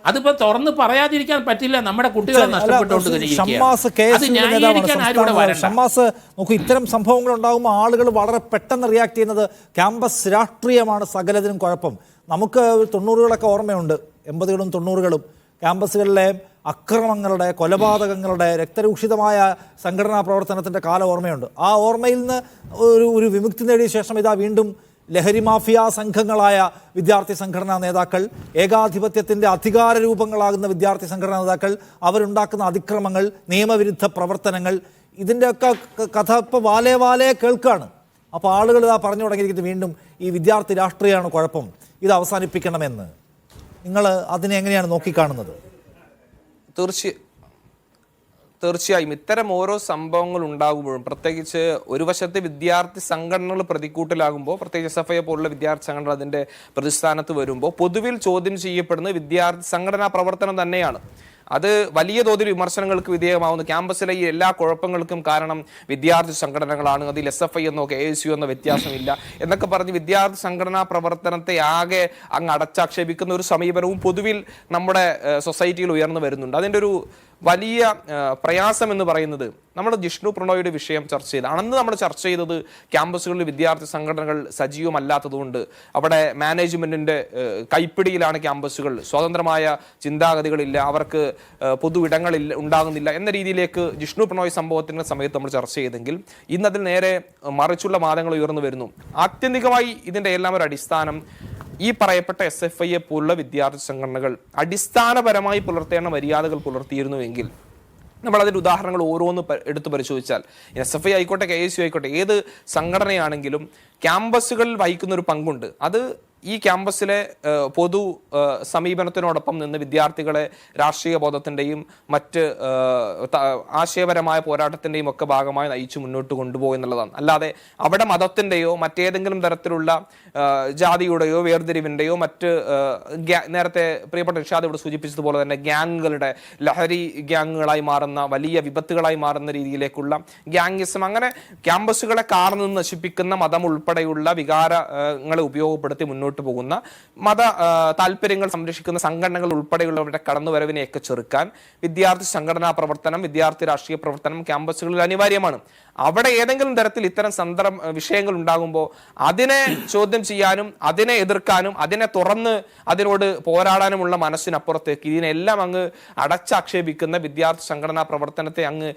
അതിപ്പോൾ തുറന്ന് പറയാതിരിക്കാൻ പറ്റില്ല. നമ്മുടെ കുട്ടികളെ നഷ്ടപ്പെട്ടുകൊണ്ട് ഷമ്മാസ് കെ എസ് യുവിന്റെ നേതാവാണ്. ഷമ്മാസ് നോക്കൂ, ഇത്തരം സംഭവങ്ങൾ ഉണ്ടാകുമ്പോൾ ആളുകൾ വളരെ പെട്ടെന്ന് റിയാക്ട് ചെയ്യുന്നത് ക്യാമ്പസ് രാഷ്ട്രീയമാണ് സകലതിനും കുഴപ്പം. നമുക്ക് 90കളൊക്കെ ഓർമ്മയുണ്ട്, 80കളും 90കളും ക്യാമ്പസുകളിലെ അക്രമങ്ങളുടെ, കൊലപാതകങ്ങളുടെ, രക്തരൂക്ഷിതമായ സംഘടനാ പ്രവർത്തനത്തിൻ്റെ കാലം ഓർമ്മയുണ്ട്. ആ ഓർമ്മയിൽ നിന്ന് ഒരു വിമുക്തി നേടിയ ശേഷം ഇതാ വീണ്ടും ലഹരി മാഫിയ സംഘങ്ങളായ വിദ്യാർത്ഥി സംഘടനാ നേതാക്കൾ, ഏകാധിപത്യത്തിൻ്റെ അധികാര രൂപങ്ങളാകുന്ന വിദ്യാർത്ഥി സംഘടനാ നേതാക്കൾ, അവരുണ്ടാക്കുന്ന അതിക്രമങ്ങൾ, നിയമവിരുദ്ധ പ്രവർത്തനങ്ങൾ, ഇതിൻ്റെയൊക്കെ കഥ ഇപ്പോൾ വാലേ വാലേ കേൾക്കുകയാണ്. അപ്പോൾ ആളുകൾ ഇതാ പറഞ്ഞു തുടങ്ങിയിരിക്കുന്നത് വീണ്ടും ഈ വിദ്യാർത്ഥി രാഷ്ട്രീയമാണ് കുഴപ്പം, ഇത് അവസാനിപ്പിക്കണമെന്ന്. നിങ്ങൾ അതിനെ എങ്ങനെയാണ് നോക്കിക്കാണുന്നത്? തീർച്ചയായും ഇത്തരം ഓരോ സംഭവങ്ങൾ ഉണ്ടാകുമ്പോഴും, പ്രത്യേകിച്ച് ഒരു വശത്ത് വിദ്യാർത്ഥി സംഘടനകൾ പ്രതിക്കൂട്ടിലാകുമ്പോൾ, പ്രത്യേകിച്ച് SFI പോലുള്ള വിദ്യാർത്ഥി സംഘടന അതിൻ്റെ പ്രതിസ്ഥാനത്ത് വരുമ്പോൾ പൊതുവിൽ ചോദ്യം ചെയ്യപ്പെടുന്നത് വിദ്യാർത്ഥി സംഘടനാ പ്രവർത്തനം തന്നെയാണ്. അത് വലിയ തോതിൽ വിമർശനങ്ങൾക്ക് വിധേയമാവുന്നു. ക്യാമ്പസിലെ ഈ എല്ലാ കുഴപ്പങ്ങൾക്കും കാരണം വിദ്യാർത്ഥി സംഘടനകളാണ്, അതിൽ SFI എന്നോ KSU എന്നോ വ്യത്യാസമില്ല എന്നൊക്കെ പറഞ്ഞ് വിദ്യാർത്ഥി സംഘടനാ പ്രവർത്തനത്തെ ആകെ അങ്ങ് അടച്ചാക്ഷേപിക്കുന്ന ഒരു സമീപനവും പൊതുവിൽ നമ്മുടെ സൊസൈറ്റിയിൽ ഉയർന്നു വരുന്നുണ്ട്. അതിൻ്റെ ഒരു വലിയ പ്രയാസം എന്ന് പറയുന്നത്, നമ്മൾ ജിഷ്ണു പ്രണോയുടെ വിഷയം ചർച്ച ചെയ്ത് അന്ന് നമ്മൾ ചർച്ച ചെയ്തത് ക്യാമ്പസുകളിൽ വിദ്യാർത്ഥി സംഘടനകൾ സജീവമല്ലാത്തതുകൊണ്ട് അവിടെ മാനേജ്മെന്റിന്റെ കൈപ്പിടിയിലാണ് ക്യാമ്പസുകൾ, സ്വതന്ത്രമായ ചിന്താഗതികളില്ല, അവർക്ക് പൊതു ഇടങ്ങളിൽ ഉണ്ടാകുന്നില്ല എന്ന രീതിയിലേക്ക് ജിഷ്ണു പ്രണോയ് സംഭവത്തിന്റെ സമയത്ത് നമ്മൾ ചർച്ച ചെയ്തെങ്കിൽ ഇന്നതിൽ നേരെ മറിച്ചുള്ള വാദങ്ങൾ ഉയർന്നു വരുന്നു. ആത്യന്തികമായി ഇതിന്റെ എല്ലാം ഒരു അടിസ്ഥാനം ഈ പറയപ്പെട്ട SFI പോലുള്ള വിദ്യാർത്ഥി സംഘടനകൾ അടിസ്ഥാനപരമായി പുലർത്തേണ്ട മര്യാദകൾ പുലർത്തിയിരുന്നുവെങ്കിൽ, നമ്മളതിൻ്റെ ഉദാഹരണങ്ങൾ ഓരോന്ന് എടുത്തു പരിശോധിച്ചാൽ, SFI ആയിക്കോട്ടെ, KSU ആയിക്കോട്ടെ, ഏത് സംഘടനയാണെങ്കിലും ക്യാമ്പസുകളിൽ വഹിക്കുന്ന ഒരു പങ്കുണ്ട്. അത് ഈ ക്യാമ്പസിലെ പൊതു സമീപനത്തിനോടൊപ്പം നിന്ന് വിദ്യാർത്ഥികളെ രാഷ്ട്രീയ ബോധത്തിൻ്റെയും മറ്റ് ആശയപരമായ പോരാട്ടത്തിൻ്റെയും ഒക്കെ ഭാഗമായി നയിച്ചു മുന്നോട്ട് കൊണ്ടുപോകുക എന്നുള്ളതാണ്. അല്ലാതെ അവിടെ മതത്തിൻ്റെയോ മറ്റേതെങ്കിലും തരത്തിലുള്ള ജാതിയുടെയോ വേർതിരിവിൻ്റെയോ മറ്റ് നേരത്തെ പ്രിയപ്പെട്ട നിഷാദ് ഇവിടെ സൂചിപ്പിച്ചതുപോലെ തന്നെ ഗ്യാങ്ങുകളുടെ, ലഹരി ഗ്യാങ്ങുകളായി മാറുന്ന, വലിയ വിപത്തുകളായി മാറുന്ന രീതിയിലേക്കുള്ള ഗ്യാങ്ങിസം, അങ്ങനെ ക്യാമ്പസുകളെ കാർന്ന് നശിപ്പിക്കുന്ന മതം ഉൾപ്പെടെയുള്ള വികാരങ്ങളെ ഉപയോഗപ്പെടുത്തി മുന്നോട്ട് പോകുന്ന മത താല്പര്യങ്ങൾ സംരക്ഷിക്കുന്ന സംഘടനകൾ ഉൾപ്പെടെയുള്ളവരുടെ കടന്നുവരവിനെയൊക്കെ ചെറുക്കാൻ വിദ്യാർത്ഥി സംഘടനാ പ്രവർത്തനം, വിദ്യാർത്ഥി രാഷ്ട്രീയ പ്രവർത്തനം ക്യാമ്പസുകളിൽ അനിവാര്യമാണ്. അവിടെ ഏതെങ്കിലും തരത്തിൽ ഇത്തരം വിഷയങ്ങൾ ഉണ്ടാകുമ്പോൾ അതിനെ ചോദ്യം ചെയ്യാനും അതിനെ എതിർക്കാനും അതിനെ തുറന്ന് അതിനോട് പോരാടാനുമുള്ള മനസ്സിനപ്പുറത്തേക്ക് ഇതിനെല്ലാം അങ്ങ് അടച്ചാക്ഷേപിക്കുന്ന വിദ്യാർത്ഥി സംഘടനാ പ്രവർത്തനത്തെ അങ്ങ്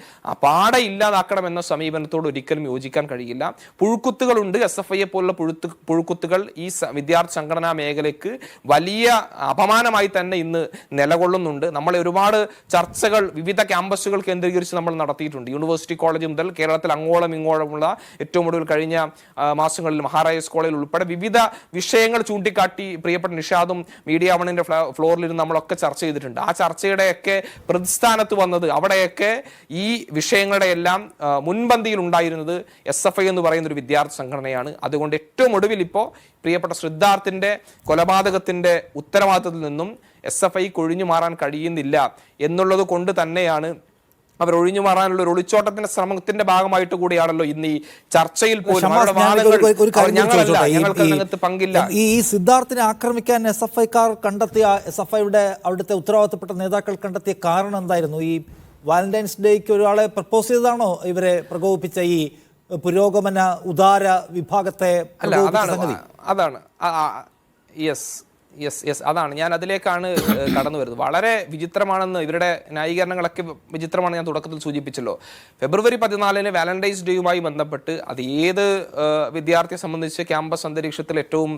പാടെ ഇല്ലാതാക്കണം എന്ന സമീപനത്തോട് ഒരിക്കലും യോജിക്കാൻ കഴിയില്ല. പുഴുക്കുത്തുകളുണ്ട്, SFI പോലുള്ള പുഴുക്കുത്തുകൾ ഈ വിദ്യാർത്ഥി സംഘടനാ മേഖലയ്ക്ക് വലിയ അപമാനമായി തന്നെ ഇന്ന് നിലകൊള്ളുന്നുണ്ട്. നമ്മളെ ഒരുപാട് ചർച്ചകൾ വിവിധ ക്യാമ്പസുകൾ കേന്ദ്രീകരിച്ച് നമ്മൾ നടത്തിയിട്ടുണ്ട്. യൂണിവേഴ്സിറ്റി കോളേജ് മുതൽ കേരളത്തിൽ അങ്ങോളം ഇങ്ങോളമുള്ള, ഏറ്റവും ഒടുവിൽ കഴിഞ്ഞ മാസങ്ങളിൽ മഹാരാജാസ് കോളേജിൽ ഉൾപ്പെടെ വിവിധ വിഷയങ്ങൾ ചൂണ്ടിക്കാട്ടി പ്രിയപ്പെട്ട നിഷാദും മീഡിയ വണ്ണിന്റെ ഫ്ലോറിലിരുന്ന് നമ്മളൊക്കെ ചർച്ച ചെയ്തിട്ടുണ്ട്. ആ ചർച്ചയുടെയൊക്കെ പ്രതിസ്ഥാനത്ത് വന്നത്, അവിടെയൊക്കെ ഈ വിഷയങ്ങളുടെ എല്ലാം മുൻപന്തിയിൽ ഉണ്ടായിരുന്നത് SFI എന്ന് പറയുന്ന ഒരു വിദ്യാർത്ഥി സംഘടനയാണ്. അതുകൊണ്ട് ഏറ്റവും ഒടുവിൽ ഇപ്പോൾ പ്രിയപ്പെട്ട സിദ്ധാർത്ഥിന്റെ കൊലപാതകത്തിന്റെ ഉത്തരവാദിത്തത്തിൽ നിന്നും SFI ഒഴിഞ്ഞു മാറാൻ കഴിയുന്നില്ല എന്നുള്ളത് കൊണ്ട് തന്നെയാണ് അവർ ഒഴിഞ്ഞു മാറാനുള്ള ഒരു ഒളിച്ചോട്ടത്തിന്റെ ശ്രമത്തിന്റെ ഭാഗമായിട്ട് കൂടിയാണല്ലോ ഇന്ന് ഈ ചർച്ചയിൽ പോലും പങ്കില്ല. ഈ സിദ്ധാർത്ഥിനെ ആക്രമിക്കാൻ SFIക്കാർ കണ്ടെത്തിയ, അവിടുത്തെ ഉത്തരവാദിത്തപ്പെട്ട നേതാക്കൾ കണ്ടെത്തിയ കാരണം എന്തായിരുന്നു? ഈ വാലന്റൈൻസ് ഡേക്ക് ഒരാളെ പ്രപ്പോസ് ചെയ്തതാണോ ഇവരെ പ്രകോപിപ്പിച്ച ഈ പുരോഗമന ഉദാര വിഭാഗത്തെ? അതാണ് യെസ് അതാണ് ഞാൻ അതിലേക്കാണ് കടന്നു വരുന്നത്. വളരെ വിചിത്രമാണെന്ന്, ഇവരുടെ ന്യായീകരണങ്ങളൊക്കെ വിചിത്രമാണ്. ഞാൻ തുടക്കത്തിൽ സൂചിപ്പിച്ചല്ലോ, ഫെബ്രുവരി 14 വാലന്റൈൻസ് ഡേയുമായി ബന്ധപ്പെട്ട് അത് ഏത് വിദ്യാർത്ഥിയെ സംബന്ധിച്ച് ക്യാമ്പസ് അന്തരീക്ഷത്തിൽ ഏറ്റവും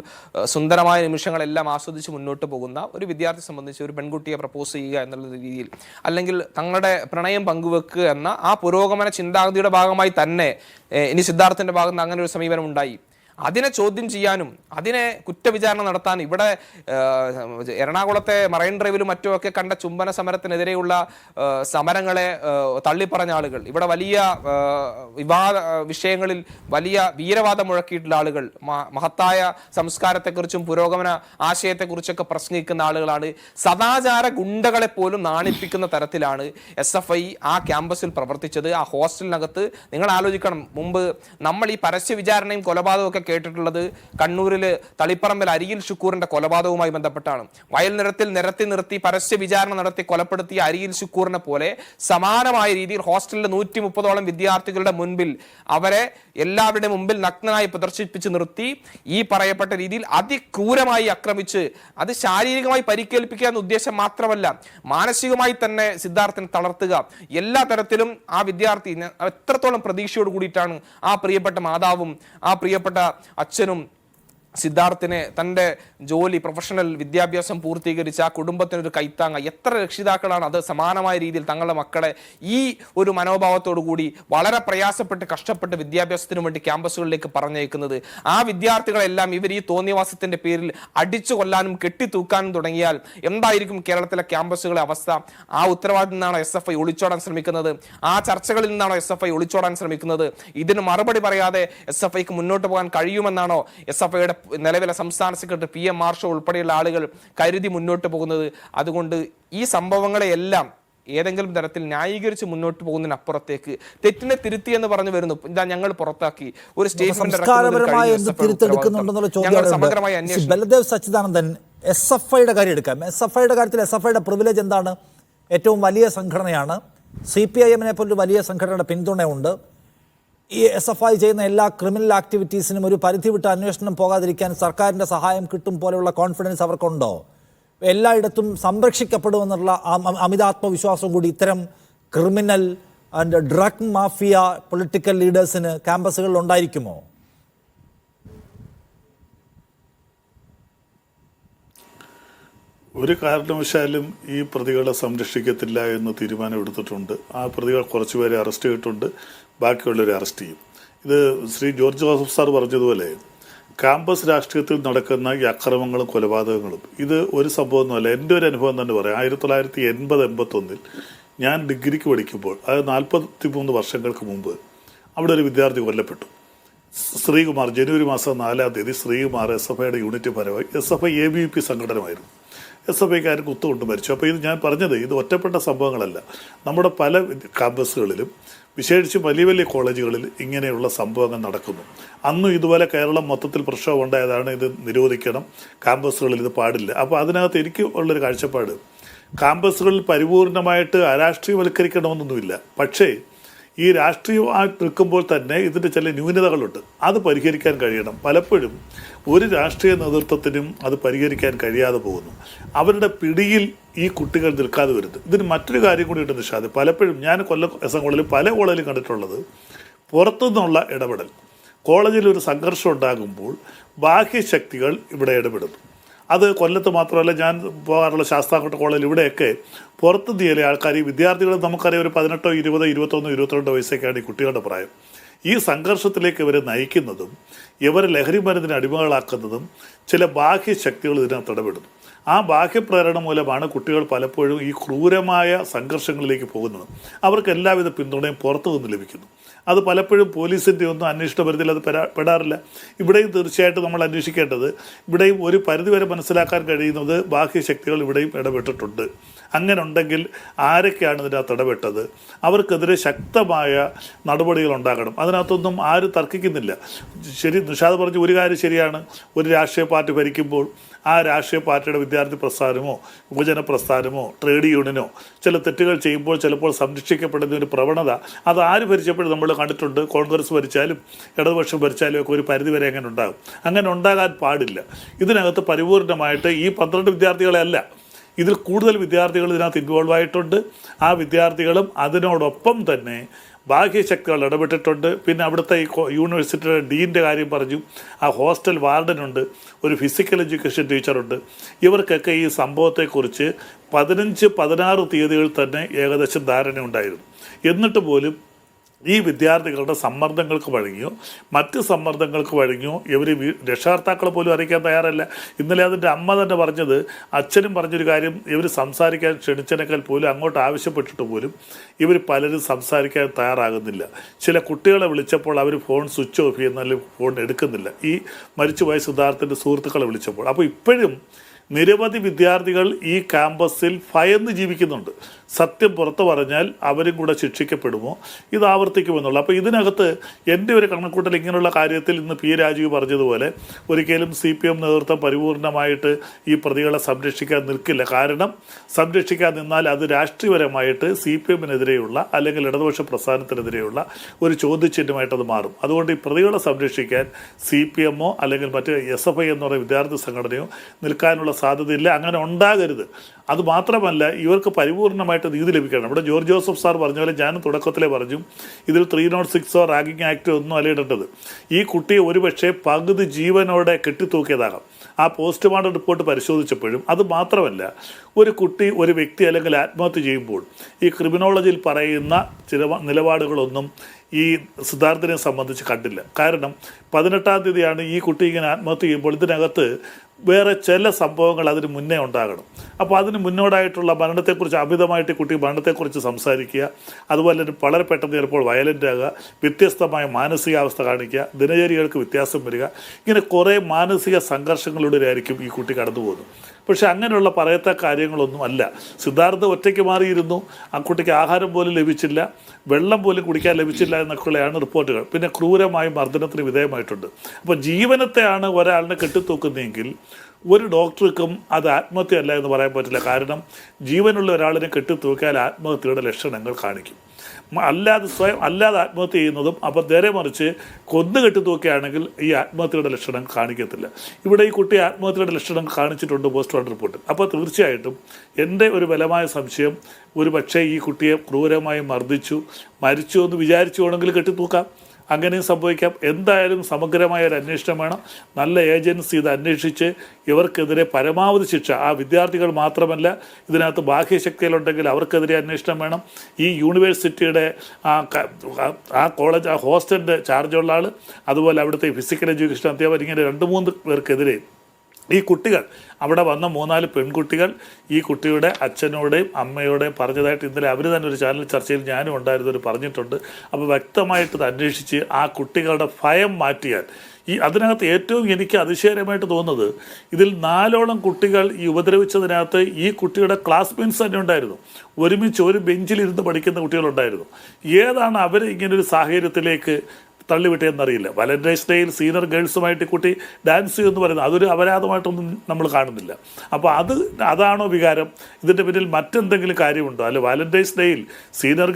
സുന്ദരമായ നിമിഷങ്ങളെല്ലാം ആസ്വദിച്ച് മുന്നോട്ട് പോകുന്ന ഒരു വിദ്യാർത്ഥിയെ സംബന്ധിച്ച് ഒരു പെൺകുട്ടിയെ പ്രപ്പോസ് ചെയ്യുക എന്നുള്ള രീതിയിൽ, അല്ലെങ്കിൽ തങ്ങളുടെ പ്രണയം പങ്കുവെക്കുക എന്ന ആ പുരോഗമന ചിന്താഗതിയുടെ ഭാഗമായി തന്നെ ഇനി സിദ്ധാർത്ഥിന്റെ ഭാഗത്ത് നിന്ന് അങ്ങനെ ഒരു സമീപനം ഉണ്ടായി. അതിനെ ചോദ്യം ചെയ്യാനും അതിനെ കുറ്റവിചാരണ നടത്താനും ഇവിടെ എറണാകുളത്തെ മറൈൻ ഡ്രൈവിലും മറ്റുമൊക്കെ കണ്ട ചുംബന സമരത്തിനെതിരെയുള്ള സമരങ്ങളെ തള്ളിപ്പറഞ്ഞ ആളുകൾ, ഇവിടെ വലിയ വിവാദ വിഷയങ്ങളിൽ വലിയ വീരവാദം മുഴക്കിയിട്ടുള്ള ആളുകൾ, മഹത്തായ സംസ്കാരത്തെക്കുറിച്ചും പുരോഗമന ആശയത്തെക്കുറിച്ചൊക്കെ പ്രസംഗിക്കുന്ന ആളുകളാണ്. സദാചാര ഗുണ്ടകളെ പോലും നാണിപ്പിക്കുന്ന തരത്തിലാണ് SFI ആ ക്യാമ്പസിൽ പ്രവർത്തിച്ചത്. ആ ഹോസ്റ്റലിനകത്ത് നിങ്ങൾ ആലോചിക്കണം, മുമ്പ് നമ്മൾ ഈ പരസ്യ വിചാരണയും കൊലപാതകവും ഒക്കെ കേട്ടിട്ടുള്ളത് കണ്ണൂരിൽ തളിപ്പറമ്പിൽ അരിയിൽ ഷുക്കൂറിന്റെ കൊലപാതകവുമായി ബന്ധപ്പെട്ടാണ്. വയൽ നിരത്തിൽ നിർത്തി പരസ്യ വിചാരണ നടത്തി കൊലപ്പെടുത്തിയ അരിയിൽ ഷുക്കൂറിനെ പോലെ സമാനമായ രീതിയിൽ ഹോസ്റ്റലിലെ 130ഓളം വിദ്യാർത്ഥികളുടെ മുൻപിൽ അവരെ എല്ലാവരുടെ മുമ്പിൽ നഗ്നനായി പ്രദർശിപ്പിച്ച് നിർത്തി ഈ പറയപ്പെട്ട രീതിയിൽ അതിക്രൂരമായി ആക്രമിച്ച് അത് ശാരീരികമായി പരിക്കേൽപ്പിക്കുക എന്ന ഉദ്ദേശം മാത്രമല്ല, മാനസികമായി തന്നെ സിദ്ധാർത്ഥിനെ തളർത്തുക, എല്ലാ തരത്തിലും ആ വിദ്യാർത്ഥി എത്രത്തോളം പ്രതീക്ഷയോട് കൂടിയിട്ടാണ് ആ പ്രിയപ്പെട്ട മാതാവും ആ പ്രിയപ്പെട്ട അച്ഛനും സിദ്ധാർത്ഥിനെ തൻ്റെ ജോലി പ്രൊഫഷണൽ വിദ്യാഭ്യാസം പൂർത്തീകരിച്ച ആ കുടുംബത്തിനൊരു കൈത്താങ്ങ. എത്ര രക്ഷിതാക്കളാണ് അത് സമാനമായ രീതിയിൽ തങ്ങളുടെ മക്കളെ ഈ ഒരു മനോഭാവത്തോടു കൂടി വളരെ പ്രയാസപ്പെട്ട് കഷ്ടപ്പെട്ട് വിദ്യാഭ്യാസത്തിന് വേണ്ടി ക്യാമ്പസുകളിലേക്ക് പറഞ്ഞയക്കുന്നത്. ആ വിദ്യാർത്ഥികളെല്ലാം ഇവർ ഈ തോന്നിവാസത്തിന്റെ പേരിൽ അടിച്ചു കൊല്ലാനും കെട്ടിത്തൂക്കാനും തുടങ്ങിയാൽ എന്തായിരിക്കും കേരളത്തിലെ ക്യാമ്പസുകളെ അവസ്ഥ? ആ ഉത്തരവാദിത്തത്തിൽ നിന്നാണോ SFI ഒളിച്ചോടാൻ ശ്രമിക്കുന്നത്? ആ ചർച്ചകളിൽ നിന്നാണോ SFI ഒളിച്ചോടാൻ ശ്രമിക്കുന്നത്? ഇതിന് മറുപടി പറയാതെ SFIക്ക് മുന്നോട്ട് പോകാൻ കഴിയുമെന്നാണോ SFIയുടെ നിലവിലെ സംസ്ഥാന സെക്രട്ടറി PM മാർഷോ ഉൾപ്പെടെയുള്ള ആളുകൾ കരുതി മുന്നോട്ട് പോകുന്നത്? അതുകൊണ്ട് ഈ സംഭവങ്ങളെയെല്ലാം ഏതെങ്കിലും തരത്തിൽ ന്യായീകരിച്ച് മുന്നോട്ട് പോകുന്നതിനപ്പുറത്തേക്ക് തെറ്റിനെ തിരുത്തി എന്ന് പറഞ്ഞു വരുന്നു. ഇതാ ഞങ്ങൾ പുറത്താക്കി ഒരു സ്റ്റേറ്റ്മെന്റ് സമഗ്രമായ അന്വേഷണം. ബലദേവ് സച്ചിദാനന്ദൻ, SFIയുടെ കാര്യം എടുക്കാം. SFIയുടെ കാര്യത്തിൽ SFIയുടെ പ്രിവിലേജ് എന്താണ്? ഏറ്റവും വലിയ സംഘടനയാണ്. CPIM-നെ പോലൊരു വലിയ സംഘടനയുടെ പിന്തുണയുണ്ട്. ഈ SFI ചെയ്യുന്ന എല്ലാ ക്രിമിനൽ ആക്ടിവിറ്റീസിനും ഒരു പരിധി വിട്ട് അന്വേഷണം പോകാതിരിക്കാൻ സർക്കാരിൻ്റെ സഹായം കിട്ടും പോലെയുള്ള കോൺഫിഡൻസ് അവർക്കുണ്ടോ? എല്ലായിടത്തും സംരക്ഷിക്കപ്പെടുമെന്നുള്ള അമിതാത്മവിശ്വാസം കൂടി ഇത്തരം criminal and drug mafia political ലീഡേഴ്സിന് ക്യാമ്പസുകളിൽ ഉണ്ടായിരിക്കുമോ? ഒരു കാരണവശാലും ഈ പ്രതികളെ സംരക്ഷിക്കത്തില്ല എന്ന് തീരുമാനമെടുത്തിട്ടുണ്ട്. ആ പ്രതികൾ കുറച്ചുപേരെ അറസ്റ്റ് ചെയ്തിട്ടുണ്ട്, ബാക്കിയുള്ളവരെ അറസ്റ്റ് ചെയ്യും. ഇത് ശ്രീ ജോർജ് ജോസഫ് സാർ പറഞ്ഞതുപോലെ ക്യാമ്പസ് രാഷ്ട്രീയത്തിൽ നടക്കുന്ന ഈ അക്രമങ്ങളും കൊലപാതകങ്ങളും ഇത് ഒരു സംഭവമൊന്നുമല്ല. എൻ്റെ ഒരു അനുഭവം തന്നെ പറയാം. 1980-81 ഞാൻ ഡിഗ്രിക്ക് പഠിക്കുമ്പോൾ, അത് 43 വർഷങ്ങൾക്ക് മുമ്പ്, അവിടെ ഒരു വിദ്യാർത്ഥി കൊല്ലപ്പെട്ടു. ശ്രീകുമാർ, ജനുവരി മാസം 4-ാം തീയതി ശ്രീകുമാർ SFIയുടെ യൂണിറ്റ് ഭാരവാഹി. SFI ABVP സംഘടനമായിരുന്നു. SFIക്കാർക്ക് കുത്തുകൊണ്ട് മരിച്ചു. അപ്പോൾ ഇത് ഞാൻ പറഞ്ഞത് ഇത് ഒറ്റപ്പെട്ട സംഭവങ്ങളല്ല. നമ്മുടെ പല ക്യാമ്പസുകളിലും വിശേഷിച്ച് വലിയ വലിയ കോളേജുകളിൽ ഇങ്ങനെയുള്ള സംഭവങ്ങൾ നടക്കുന്നു. അന്നും ഇതുപോലെ കേരളം മൊത്തത്തിൽ പ്രക്ഷോഭം ഉണ്ടായതാണ്. ഇത് നിരോധിക്കണം, ക്യാമ്പസുകളിൽ ഇത് പാടില്ല. അപ്പോൾ അതിനകത്ത് എനിക്ക് ഉള്ളൊരു കാഴ്ചപ്പാട്, ക്യാമ്പസുകളിൽ പരിപൂർണമായിട്ട് അരാഷ്ട്രീയവൽക്കരിക്കണമെന്നൊന്നുമില്ല. പക്ഷേ ഈ രാഷ്ട്രീയമായിട്ട് നിൽക്കുമ്പോൾ തന്നെ ഇതിൻ്റെ ചില ന്യൂനതകളുണ്ട്. അത് പരിഹരിക്കാൻ കഴിയണം. പലപ്പോഴും ഒരു രാഷ്ട്രീയ നേതൃത്വത്തിനും അത് പരിഹരിക്കാൻ കഴിയാതെ പോകുന്നു. അവരുടെ പിടിയിൽ ഈ കുട്ടികൾ നിൽക്കാതെ വരുന്നത്. ഇതിന് മറ്റൊരു കാര്യം കൂടി ഉണ്ട് നിഷാദ്. പലപ്പോഴും ഞാൻ കോളേജിൽ പല കോളേജിലും കണ്ടിട്ടുള്ളത് പുറത്തുനിന്നുള്ള ഇടപെടൽ. കോളേജിൽ ഒരു സംഘർഷം ഉണ്ടാകുമ്പോൾ ബാഹ്യ ശക്തികൾ ഇവിടെ ഇടപെടുന്നു. അത് കൊല്ലത്ത് മാത്രമല്ല, ഞാൻ പോകാറുള്ള ശാസ്താംകോട്ട കോളേജിൽ ഇവിടെയൊക്കെ പുറത്ത് ചില ആൾക്കാർ, ഈ വിദ്യാർത്ഥികൾ നമുക്കറിയാം, ഒരു 18, 20, 21, 22 വയസ്സൊക്കെയാണ് ഈ കുട്ടികളുടെ പ്രായം. ഈ സംഘർഷത്തിലേക്ക് ഇവരെ നയിക്കുന്നതും ഇവരെ ലഹരി മരുന്നിന് അടിമകളാക്കുന്നതും ചില ബാഹ്യ ശക്തികൾ ഇതിനകത്ത് ഇടപെടുന്നു. ആ ബാഹ്യപ്രേരണ മൂലമാണ് കുട്ടികൾ പലപ്പോഴും ഈ ക്രൂരമായ സംഘർഷങ്ങളിലേക്ക് പോകുന്നത്. അവർക്ക് എല്ലാവിധ പിന്തുണയും പുറത്തു നിന്ന് ലഭിക്കുന്നു. അത് പലപ്പോഴും പോലീസിൻ്റെ ഒന്നും അന്വേഷണ പരിധിയിൽ അത് പെടാറില്ല. ഇവിടെയും തീർച്ചയായിട്ടും നമ്മൾ അന്വേഷിക്കേണ്ടത്, ഇവിടെയും ഒരു പരിധിവരെ മനസ്സിലാക്കാൻ കഴിയുന്നത് ബാഹ്യശക്തികൾ ഇവിടെയും ഇടപെട്ടിട്ടുണ്ട്. അങ്ങനെ ഉണ്ടെങ്കിൽ ആരൊക്കെയാണ് ഇതിനകത്ത് ഇടപെട്ടത്, അവർക്കെതിരെ ശക്തമായ നടപടികൾ ഉണ്ടാകണം. അതിനകത്തൊന്നും ആരും തർക്കിക്കുന്നില്ല. ശരി, നിഷാദ് പറഞ്ഞ ഒരു കാര്യം ശരിയാണ്. ഒരു രാഷ്ട്രീയ പാർട്ടി ഭരിക്കുമ്പോൾ ആ രാഷ്ട്രീയ പാർട്ടിയുടെ വിദ്യാർത്ഥി പ്രസ്ഥാനമോ യുവജന പ്രസ്ഥാനമോ ട്രേഡ് യൂണിയനോ ചില തെറ്റുകൾ ചെയ്യുമ്പോൾ ചിലപ്പോൾ സംരക്ഷിക്കപ്പെടുന്ന ഒരു പ്രവണത അത് ആര് ഭരിച്ചപ്പോഴും നമ്മൾ കണ്ടിട്ടുണ്ട്. കോൺഗ്രസ് ഭരിച്ചാലും ഇടതുപക്ഷം ഭരിച്ചാലും ഒക്കെ ഒരു പരിധിവരെ അങ്ങനെ ഉണ്ടാകും. അങ്ങനെ ഉണ്ടാകാൻ പാടില്ല. ഇതിനകത്ത് പരിപൂർണമായിട്ട് ഈ 12 വിദ്യാർത്ഥികളെ അല്ല, ഇതിൽ കൂടുതൽ വിദ്യാർത്ഥികൾ ഇതിനകത്ത് ഇൻവോൾവ് ആയിട്ടുണ്ട്. ആ വിദ്യാർത്ഥികളും അതിനോടൊപ്പം തന്നെ ബാഹ്യശക്തികൾ ഇടപെട്ടിട്ടുണ്ട്. പിന്നെ അവിടുത്തെ ഈ യൂണിവേഴ്സിറ്റിയുടെ ഡീൻ്റെ കാര്യം പറഞ്ഞു. ആ ഹോസ്റ്റൽ വാർഡനുണ്ട്, ഒരു ഫിസിക്കൽ എഡ്യൂക്കേഷൻ ടീച്ചറുണ്ട്. ഇവർക്കൊക്കെ ഈ സംഭവത്തെക്കുറിച്ച് 15, 16 തീയതികളിൽ തന്നെ ഏകദേശം ധാരണയുണ്ടായിരുന്നു. എന്നിട്ട് പോലും ഈ വിദ്യാർത്ഥികളുടെ സമ്മർദ്ദങ്ങൾക്ക് വഴങ്ങിയോ മറ്റ് സമ്മർദ്ദങ്ങൾക്ക് വഴങ്ങിയോ ഇവർ രക്ഷകർത്താക്കളെ പോലും അറിയിക്കാൻ തയ്യാറല്ല. ഇന്നലെ അതിൻ്റെ അമ്മ തന്നെ പറഞ്ഞത്, അച്ഛനും പറഞ്ഞൊരു കാര്യം, ഇവർ സംസാരിക്കാൻ ക്ഷണിച്ചതിനേക്കാൾ പോലും അങ്ങോട്ട് ആവശ്യപ്പെട്ടിട്ട് പോലും ഇവർ പലരും സംസാരിക്കാൻ തയ്യാറാകുന്നില്ല. ചില കുട്ടികളെ വിളിച്ചപ്പോൾ അവർ ഫോൺ സ്വിച്ച് ഓഫ് ചെയ്യുന്ന, ഫോൺ എടുക്കുന്നില്ല. ഈ മരിച്ചുപോയ സിദ്ധാർത്ഥിൻ്റെ സുഹൃത്തുക്കളെ വിളിച്ചപ്പോൾ. അപ്പോൾ ഇപ്പോഴും നിരവധി വിദ്യാർത്ഥികൾ ഈ ക്യാമ്പസിൽ ഭയന്ന് ജീവിക്കുന്നുണ്ട്. സത്യം പുറത്തു പറഞ്ഞാൽ അവരും കൂടെ ശിക്ഷിക്കപ്പെടുമോ, ഇത് ആവർത്തിക്കുമെന്നുള്ള. അപ്പോൾ ഇതിനകത്ത് എൻ്റെ ഒരു കണക്കൂട്ടൽ ഇങ്ങനെയുള്ള കാര്യത്തിൽ ഇന്ന് പി രാജീവ് പറഞ്ഞതുപോലെ ഒരിക്കലും CPM നേതൃത്വം പരിപൂർണമായിട്ട് ഈ പ്രതികളെ സംരക്ഷിക്കാൻ നിൽക്കില്ല. കാരണം സംരക്ഷിക്കാൻ നിന്നാൽ അത് രാഷ്ട്രീയപരമായിട്ട് CPM-നെതിരെയുള്ള അല്ലെങ്കിൽ ഇടതുപക്ഷ പ്രസ്ഥാനത്തിനെതിരെയുള്ള ഒരു ചോദ്യചിഹ്നമായിട്ട് അത് മാറും. അതുകൊണ്ട് ഈ പ്രതികളെ സംരക്ഷിക്കാൻ CPM-ഓ അല്ലെങ്കിൽ മറ്റ് SFI എന്ന് പറയുന്ന വിദ്യാർത്ഥി സംഘടനയോ നിൽക്കാനുള്ള സാധ്യതയില്ല. അങ്ങനെ ഉണ്ടാകരുത്. അത് മാത്രമല്ല, ഇവർക്ക് പരിപൂർണമായിട്ട് നീതി ലഭിക്കണം. ഇവിടെ ജോർജ് ജോസഫ് സാർ പറഞ്ഞ പോലെ ഞാൻ തുടക്കത്തിലേ പറഞ്ഞു, ഇതിൽ 306 റാഗിംഗ് ആക്ട് ഒന്നും അല്ല ഇടേണ്ടത്. ഈ കുട്ടിയെ ഒരുപക്ഷെ പകുതി ജീവനോടെ കെട്ടിത്തൂക്കിയതാകാം. ആ പോസ്റ്റ്മോർട്ടം റിപ്പോർട്ട് പരിശോധിച്ചപ്പോഴും. അത് മാത്രമല്ല, ഒരു കുട്ടി ഒരു വ്യക്തി അല്ലെങ്കിൽ ആത്മഹത്യ ചെയ്യുമ്പോൾ ഈ ക്രിമിനോളജിയിൽ പറയുന്ന ചില നിലപാടുകളൊന്നും ഈ സിദ്ധാർത്ഥിനെ സംബന്ധിച്ച് കണ്ടില്ല. കാരണം 18-ാം തീയതിയാണ് ഈ കുട്ടി ഇങ്ങനെ ആത്മഹത്യ ചെയ്യുമ്പോൾ ഇതിനകത്ത് വേറെ ചില സംഭവങ്ങൾ അതിന് മുന്നേ ഉണ്ടാകണം. അപ്പോൾ അതിന് മുന്നോടായിട്ടുള്ള മരണത്തെക്കുറിച്ച് അമിതമായിട്ട് കുട്ടി മരണത്തെക്കുറിച്ച് സംസാരിക്കുക, അതുപോലെ തന്നെ വളരെ പെട്ടെന്ന് ചിലപ്പോൾ വയലൻ്റ് ആകുക, വ്യത്യസ്തമായ മാനസികാവസ്ഥ കാണിക്കുക, ദിനചര്യകൾക്ക് വ്യത്യാസം വരിക, ഇങ്ങനെ കുറേ മാനസിക സംഘർഷങ്ങളിലൂടെ ആയിരിക്കും ഈ കുട്ടി കടന്നു പോകുന്നത്. പക്ഷെ അങ്ങനെയുള്ള പറയത്ത കാര്യങ്ങളൊന്നും അല്ല. സിദ്ധാർത്ഥ ഒറ്റയ്ക്ക് മാറിയിരുന്നു, ആ കുട്ടിക്ക് ആഹാരം പോലും ലഭിച്ചില്ല, വെള്ളം പോലും കുടിക്കാൻ ലഭിച്ചില്ല എന്നൊക്കെയാണ് റിപ്പോർട്ടുകൾ. പിന്നെ ക്രൂരമായ മർദ്ദനത്തിന് വിധേയമായിട്ടുണ്ട്. അപ്പോൾ ജീവനത്തെയാണ് ഒരാളിനെ കെട്ടിത്തൂക്കുന്നതെങ്കിൽ ഒരു ഡോക്ടർക്കും അത് ആത്മഹത്യ അല്ല എന്ന് പറയാൻ പറ്റില്ല. കാരണം ജീവനുള്ള ഒരാളിനെ കെട്ടിത്തൂക്കിയാൽ ആത്മഹത്യയുടെ ലക്ഷണങ്ങൾ കാണിക്കും. അല്ലാതെ സ്വയം അല്ലാതെ ആത്മഹത്യ ചെയ്യുന്നതും അപ്പം നേരെ മറിച്ച് കൊന്നു കെട്ടിത്തൂക്കുകയാണെങ്കിൽ ഈ ആത്മഹത്യയുടെ ലക്ഷണം കാണിക്കത്തില്ല. ഇവിടെ ഈ കുട്ടി ആത്മഹത്യയുടെ ലക്ഷണം കാണിച്ചിട്ടുണ്ട് പോസ്റ്റ്മോർട്ടം റിപ്പോർട്ടിൽ. അപ്പോൾ തീർച്ചയായിട്ടും എൻ്റെ ഒരു ബലമായ സംശയം, ഒരു പക്ഷേ ഈ കുട്ടിയെ ക്രൂരമായി മരിച്ചു എന്ന് വിചാരിച്ചുകൊണ്ടെങ്കിൽ കെട്ടിത്തൂക്കാം, അങ്ങനെയും സംഭവിക്കാം. എന്തായാലും സമഗ്രമായ ഒരു അന്വേഷണം വേണം. നല്ല ഏജൻസി ഇത് അന്വേഷിച്ച് ഇവർക്കെതിരെ പരമാവധി ശിക്ഷ, ആ വിദ്യാർത്ഥികൾ മാത്രമല്ല ഇതിനകത്ത് ബാഹ്യശക്തികളുണ്ടെങ്കിൽ അവർക്കെതിരെ അന്വേഷണം വേണം. ഈ യൂണിവേഴ്സിറ്റിയുടെ ആ കോളേജ് ആ ഹോസ്റ്റലിൻ്റെ ചാർജുള്ള ആൾ, അതുപോലെ അവിടുത്തെ ഫിസിക്കൽ എഡ്യൂക്കേഷൻ അധ്യാപകർ, ഇങ്ങനെ 2-3 പേർക്കെതിരെ ഈ കുട്ടികൾ, അവിടെ വന്ന 3-4 പെൺകുട്ടികൾ ഈ കുട്ടിയുടെ അച്ഛനോടെയും അമ്മയോടെയും പറഞ്ഞതായിട്ട് ഇന്നലെ അവർ തന്നെ ഒരു ചാനൽ ചർച്ചയിൽ ഞാനും ഉണ്ടായിരുന്നവർ പറഞ്ഞിട്ടുണ്ട്. അപ്പോൾ വ്യക്തമായിട്ട് ഇത് അന്വേഷിച്ച് ആ കുട്ടികളുടെ ഭയം മാറ്റിയാൽ അതിനകത്ത് ഏറ്റവും എനിക്ക് അതിശയകരമായിട്ട് തോന്നുന്നത്, ഇതിൽ 4ഓളം കുട്ടികൾ ഈ ഉപദ്രവിച്ചതിനകത്ത് ഈ കുട്ടിയുടെ ക്ലാസ്മേറ്റ്സ് തന്നെ ഉണ്ടായിരുന്നു. ഒരുമിച്ച് ഒരു ബെഞ്ചിലിരുന്ന് പഠിക്കുന്ന കുട്ടികളുണ്ടായിരുന്നു. ഏതാണ് അവർ ഇങ്ങനൊരു സാഹചര്യത്തിലേക്ക് തള്ളിവിട്ടതെന്നറിയില്ല. വാലന്റൈൻസ് ഡേയിൽ സീനിയർ ഗേൾസുമായിട്ട് കുട്ടി ഡാൻസ് ചെയ്യുമെന്ന് പറയുന്നത് അതൊരു അപരാധമായിട്ടൊന്നും നമ്മൾ കാണുന്നില്ല. അപ്പോൾ അതാണോ വികാരം? ഇതിൻ്റെ പിന്നിൽ മറ്റെന്തെങ്കിലും കാര്യമുണ്ടോ? അല്ലെ വാലന്റൈൻസ് ഡേയിൽ സീനിയർ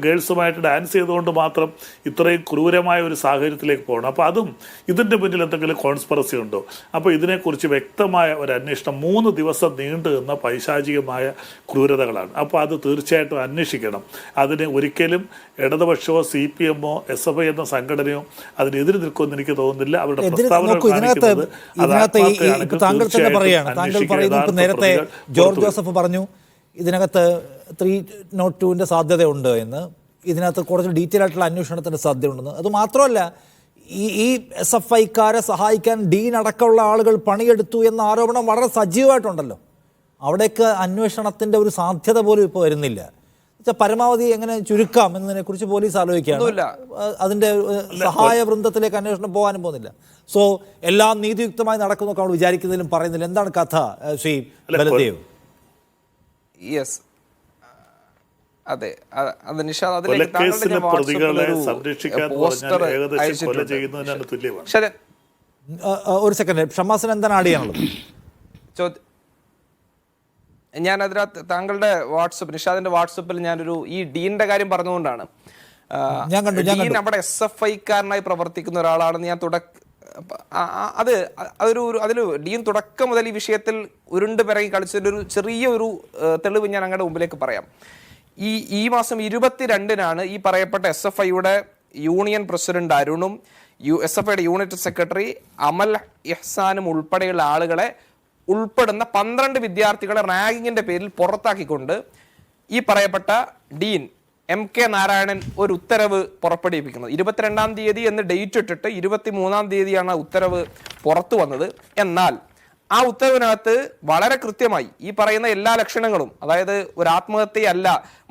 ഗേൾസുമായിട്ട് ഡാൻസ് ചെയ്തുകൊണ്ട് മാത്രം ഇത്രയും ക്രൂരമായ ഒരു സാഹചര്യത്തിലേക്ക് പോകണം? അപ്പോൾ അതും ഇതിൻ്റെ പിന്നിൽ എന്തെങ്കിലും കോൺസ്പിറസി ഉണ്ടോ? അപ്പോൾ ഇതിനെക്കുറിച്ച് വ്യക്തമായ ഒരു അന്വേഷണം 3 ദിവസം നീണ്ടു നിന്ന പൈശാചികമായ ക്രൂരതകളാണ്. അപ്പോൾ അത് തീർച്ചയായിട്ടും അന്വേഷിക്കണം. അതിന് ഒരിക്കലും ഇടതുപക്ഷമോ CPM-ഓ SFI എന്ന സംഘടനയോ അതിനെതിരെ നിൽക്കുമെന്ന് എനിക്ക് തോന്നുന്നില്ല. അവരുടെ താങ്കൾ തന്നെ പറയാണ്, താങ്കൾ പറയുന്നത് നേരത്തെ ജോർജ് ജോസഫ് പറഞ്ഞു ഇതിനകത്ത് 302-ന്റെ സാധ്യതയുണ്ട് എന്ന്, ഇതിനകത്ത് കുറച്ച് ഡീറ്റെയിൽ ആയിട്ടുള്ള അന്വേഷണത്തിന് സാധ്യതയുണ്ടെന്ന്. അത് മാത്രമല്ല, ഈ SFI-ക്കാരെ സഹായിക്കാൻ ഡീൻ അടക്കമുള്ള ആളുകൾ പണിയെടുത്തു എന്ന ആരോപണം വളരെ സജീവമായിട്ടുണ്ടല്ലോ. അവിടേക്ക് അന്വേഷണത്തിൻ്റെ ഒരു സാധ്യത പോലും ഇപ്പോൾ വരുന്നില്ല. പരമാവധി എങ്ങനെ ചുരുക്കാം എന്നതിനെ കുറിച്ച് പോലീസ് ആലോചിക്കുകയാണ്. അതിന്റെ സഹായ വൃന്ദത്തിലേക്ക് അന്വേഷണം പോകാനും പോകുന്നില്ല. സോ എല്ലാം നീതിയുക്തമായി നടക്കുന്നൊക്കെ നമ്മൾ വിചാരിക്കുന്നതിലും പറയുന്നില്ല. എന്താണ് കഥ ശ്രീ ബലദേവ്? യെസ്, അതെ, അത് നിഷാദ് അതിലേക്ക് ഒരു സെക്കൻഡ്, ഷമ്മാസിന് എന്താണ് ആഡ് ചെയ്യാനുള്ളത്? ഞാൻ അതിനകത്ത് താങ്കളുടെ നിഷാദിന്റെ വാട്സപ്പിൽ ഞാനൊരു ഈ ഡീനിന്റെ കാര്യം പറഞ്ഞുകൊണ്ടാണ്, ഡീൻ അവിടെ SFI-ക്കാരനായി പ്രവർത്തിക്കുന്ന ഒരാളാണെന്ന് ഞാൻ അതിൽ ഡീൻ തുടക്കം മുതൽ ഈ വിഷയത്തിൽ ഉരുണ്ട് പിറകി കളിച്ചതിൻ്റെ ഒരു ചെറിയൊരു തെളിവ് ഞാൻ അങ്ങയുടെ മുമ്പിലേക്ക് പറയാം. ഈ മാസം 22-നാണ് ഈ പറയപ്പെട്ട SFI-യുടെ യൂണിയൻ പ്രസിഡന്റ് അരുണും SFI-യുടെ യൂണിറ്റ് സെക്രട്ടറി അമൽ ഇഹ്സാനും ഉൾപ്പെടെയുള്ള ആളുകളെ ഉൾപ്പെടുന്ന 12 വിദ്യാർത്ഥികളെ റാഗിങ്ങിന്റെ പേരിൽ പുറത്താക്കിക്കൊണ്ട് ഈ പറയപ്പെട്ട ഡീൻ MK നാരായണൻ ഒരു ഉത്തരവ് പുറപ്പെടുവിപ്പിക്കുന്നത്. 22-ാം തീയതി എന്ന് ഡേറ്റ് ഇട്ടിട്ട് 23-ാം തീയതിയാണ് ഉത്തരവ് പുറത്തു വന്നത്. എന്നാൽ ആ ഉത്തരവിനകത്ത് വളരെ കൃത്യമായി ഈ പറയുന്ന എല്ലാ ലക്ഷണങ്ങളും, അതായത് ഒരു ആത്മഹത്യയല്ല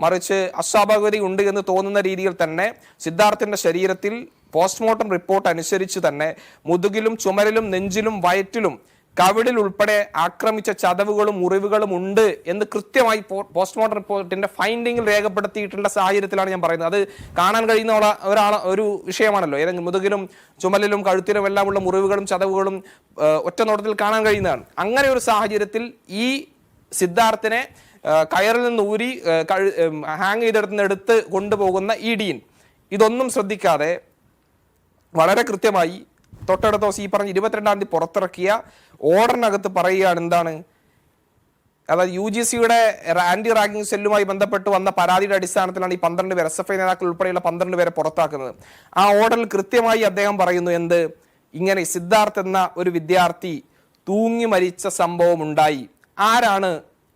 മറിച്ച് അസ്വാഭാവികത ഉണ്ട് എന്ന് തോന്നുന്ന രീതിയിൽ തന്നെ സിദ്ധാർത്ഥിന്റെ ശരീരത്തിൽ പോസ്റ്റ്മോർട്ടം റിപ്പോർട്ട് അനുസരിച്ച് തന്നെ മുതുകിലും ചുമരിലും നെഞ്ചിലും വയറ്റിലും കവിളിൽ ഉൾപ്പെടെ ആക്രമിച്ച ചതവുകളും മുറിവുകളും ഉണ്ട് എന്ന് കൃത്യമായി പോസ്റ്റ്മോർട്ടം റിപ്പോർട്ടിന്റെ ഫൈൻഡിങ്ങിൽ രേഖപ്പെടുത്തിയിട്ടുള്ള സാഹചര്യത്തിലാണ് ഞാൻ പറയുന്നത്. അത് കാണാൻ കഴിയുന്ന ഒരു വിഷയമാണല്ലോ. ഏതെങ്കിലും മുതുകിലും ചുമലിലും കഴുത്തിലും എല്ലാം ഉള്ള മുറിവുകളും ചതവുകളും ഒറ്റ നോട്ടത്തിൽ കാണാൻ കഴിയുന്നതാണ്. അങ്ങനെ ഒരു സാഹചര്യത്തിൽ ഈ സിദ്ധാർത്ഥിനെ കയറിൽ നിന്ന് ഊരി ഹാങ് ചെയ്തെടുത്ത് കൊണ്ടുപോകുന്ന ഈ ഡീൻ ഇതൊന്നും ശ്രദ്ധിക്കാതെ വളരെ കൃത്യമായി തൊട്ടടുത്ത ദിവസം ഈ പറഞ്ഞ 22-ാം തീയതി പുറത്തിറക്കിയ ഓർഡറിനകത്ത് പറയുകയാണ് എന്താണ്, അതായത് UGCയുടെ ആന്റി റാഗിംഗ് സെല്ലുമായി ബന്ധപ്പെട്ട് വന്ന പരാതിയുടെ അടിസ്ഥാനത്തിലാണ് ഈ 12 പേർ SFI നേതാക്കൾ ഉൾപ്പെടെയുള്ള 12 പേരെ പുറത്താക്കുന്നത്. ആ ഓർഡറിൽ കൃത്യമായി അദ്ദേഹം പറയുന്നു എന്ത്, ഇങ്ങനെ സിദ്ധാർത്ഥ് എന്ന ഒരു വിദ്യാർത്ഥി തൂങ്ങി മരിച്ച സംഭവം ഉണ്ടായി. ആരാണ്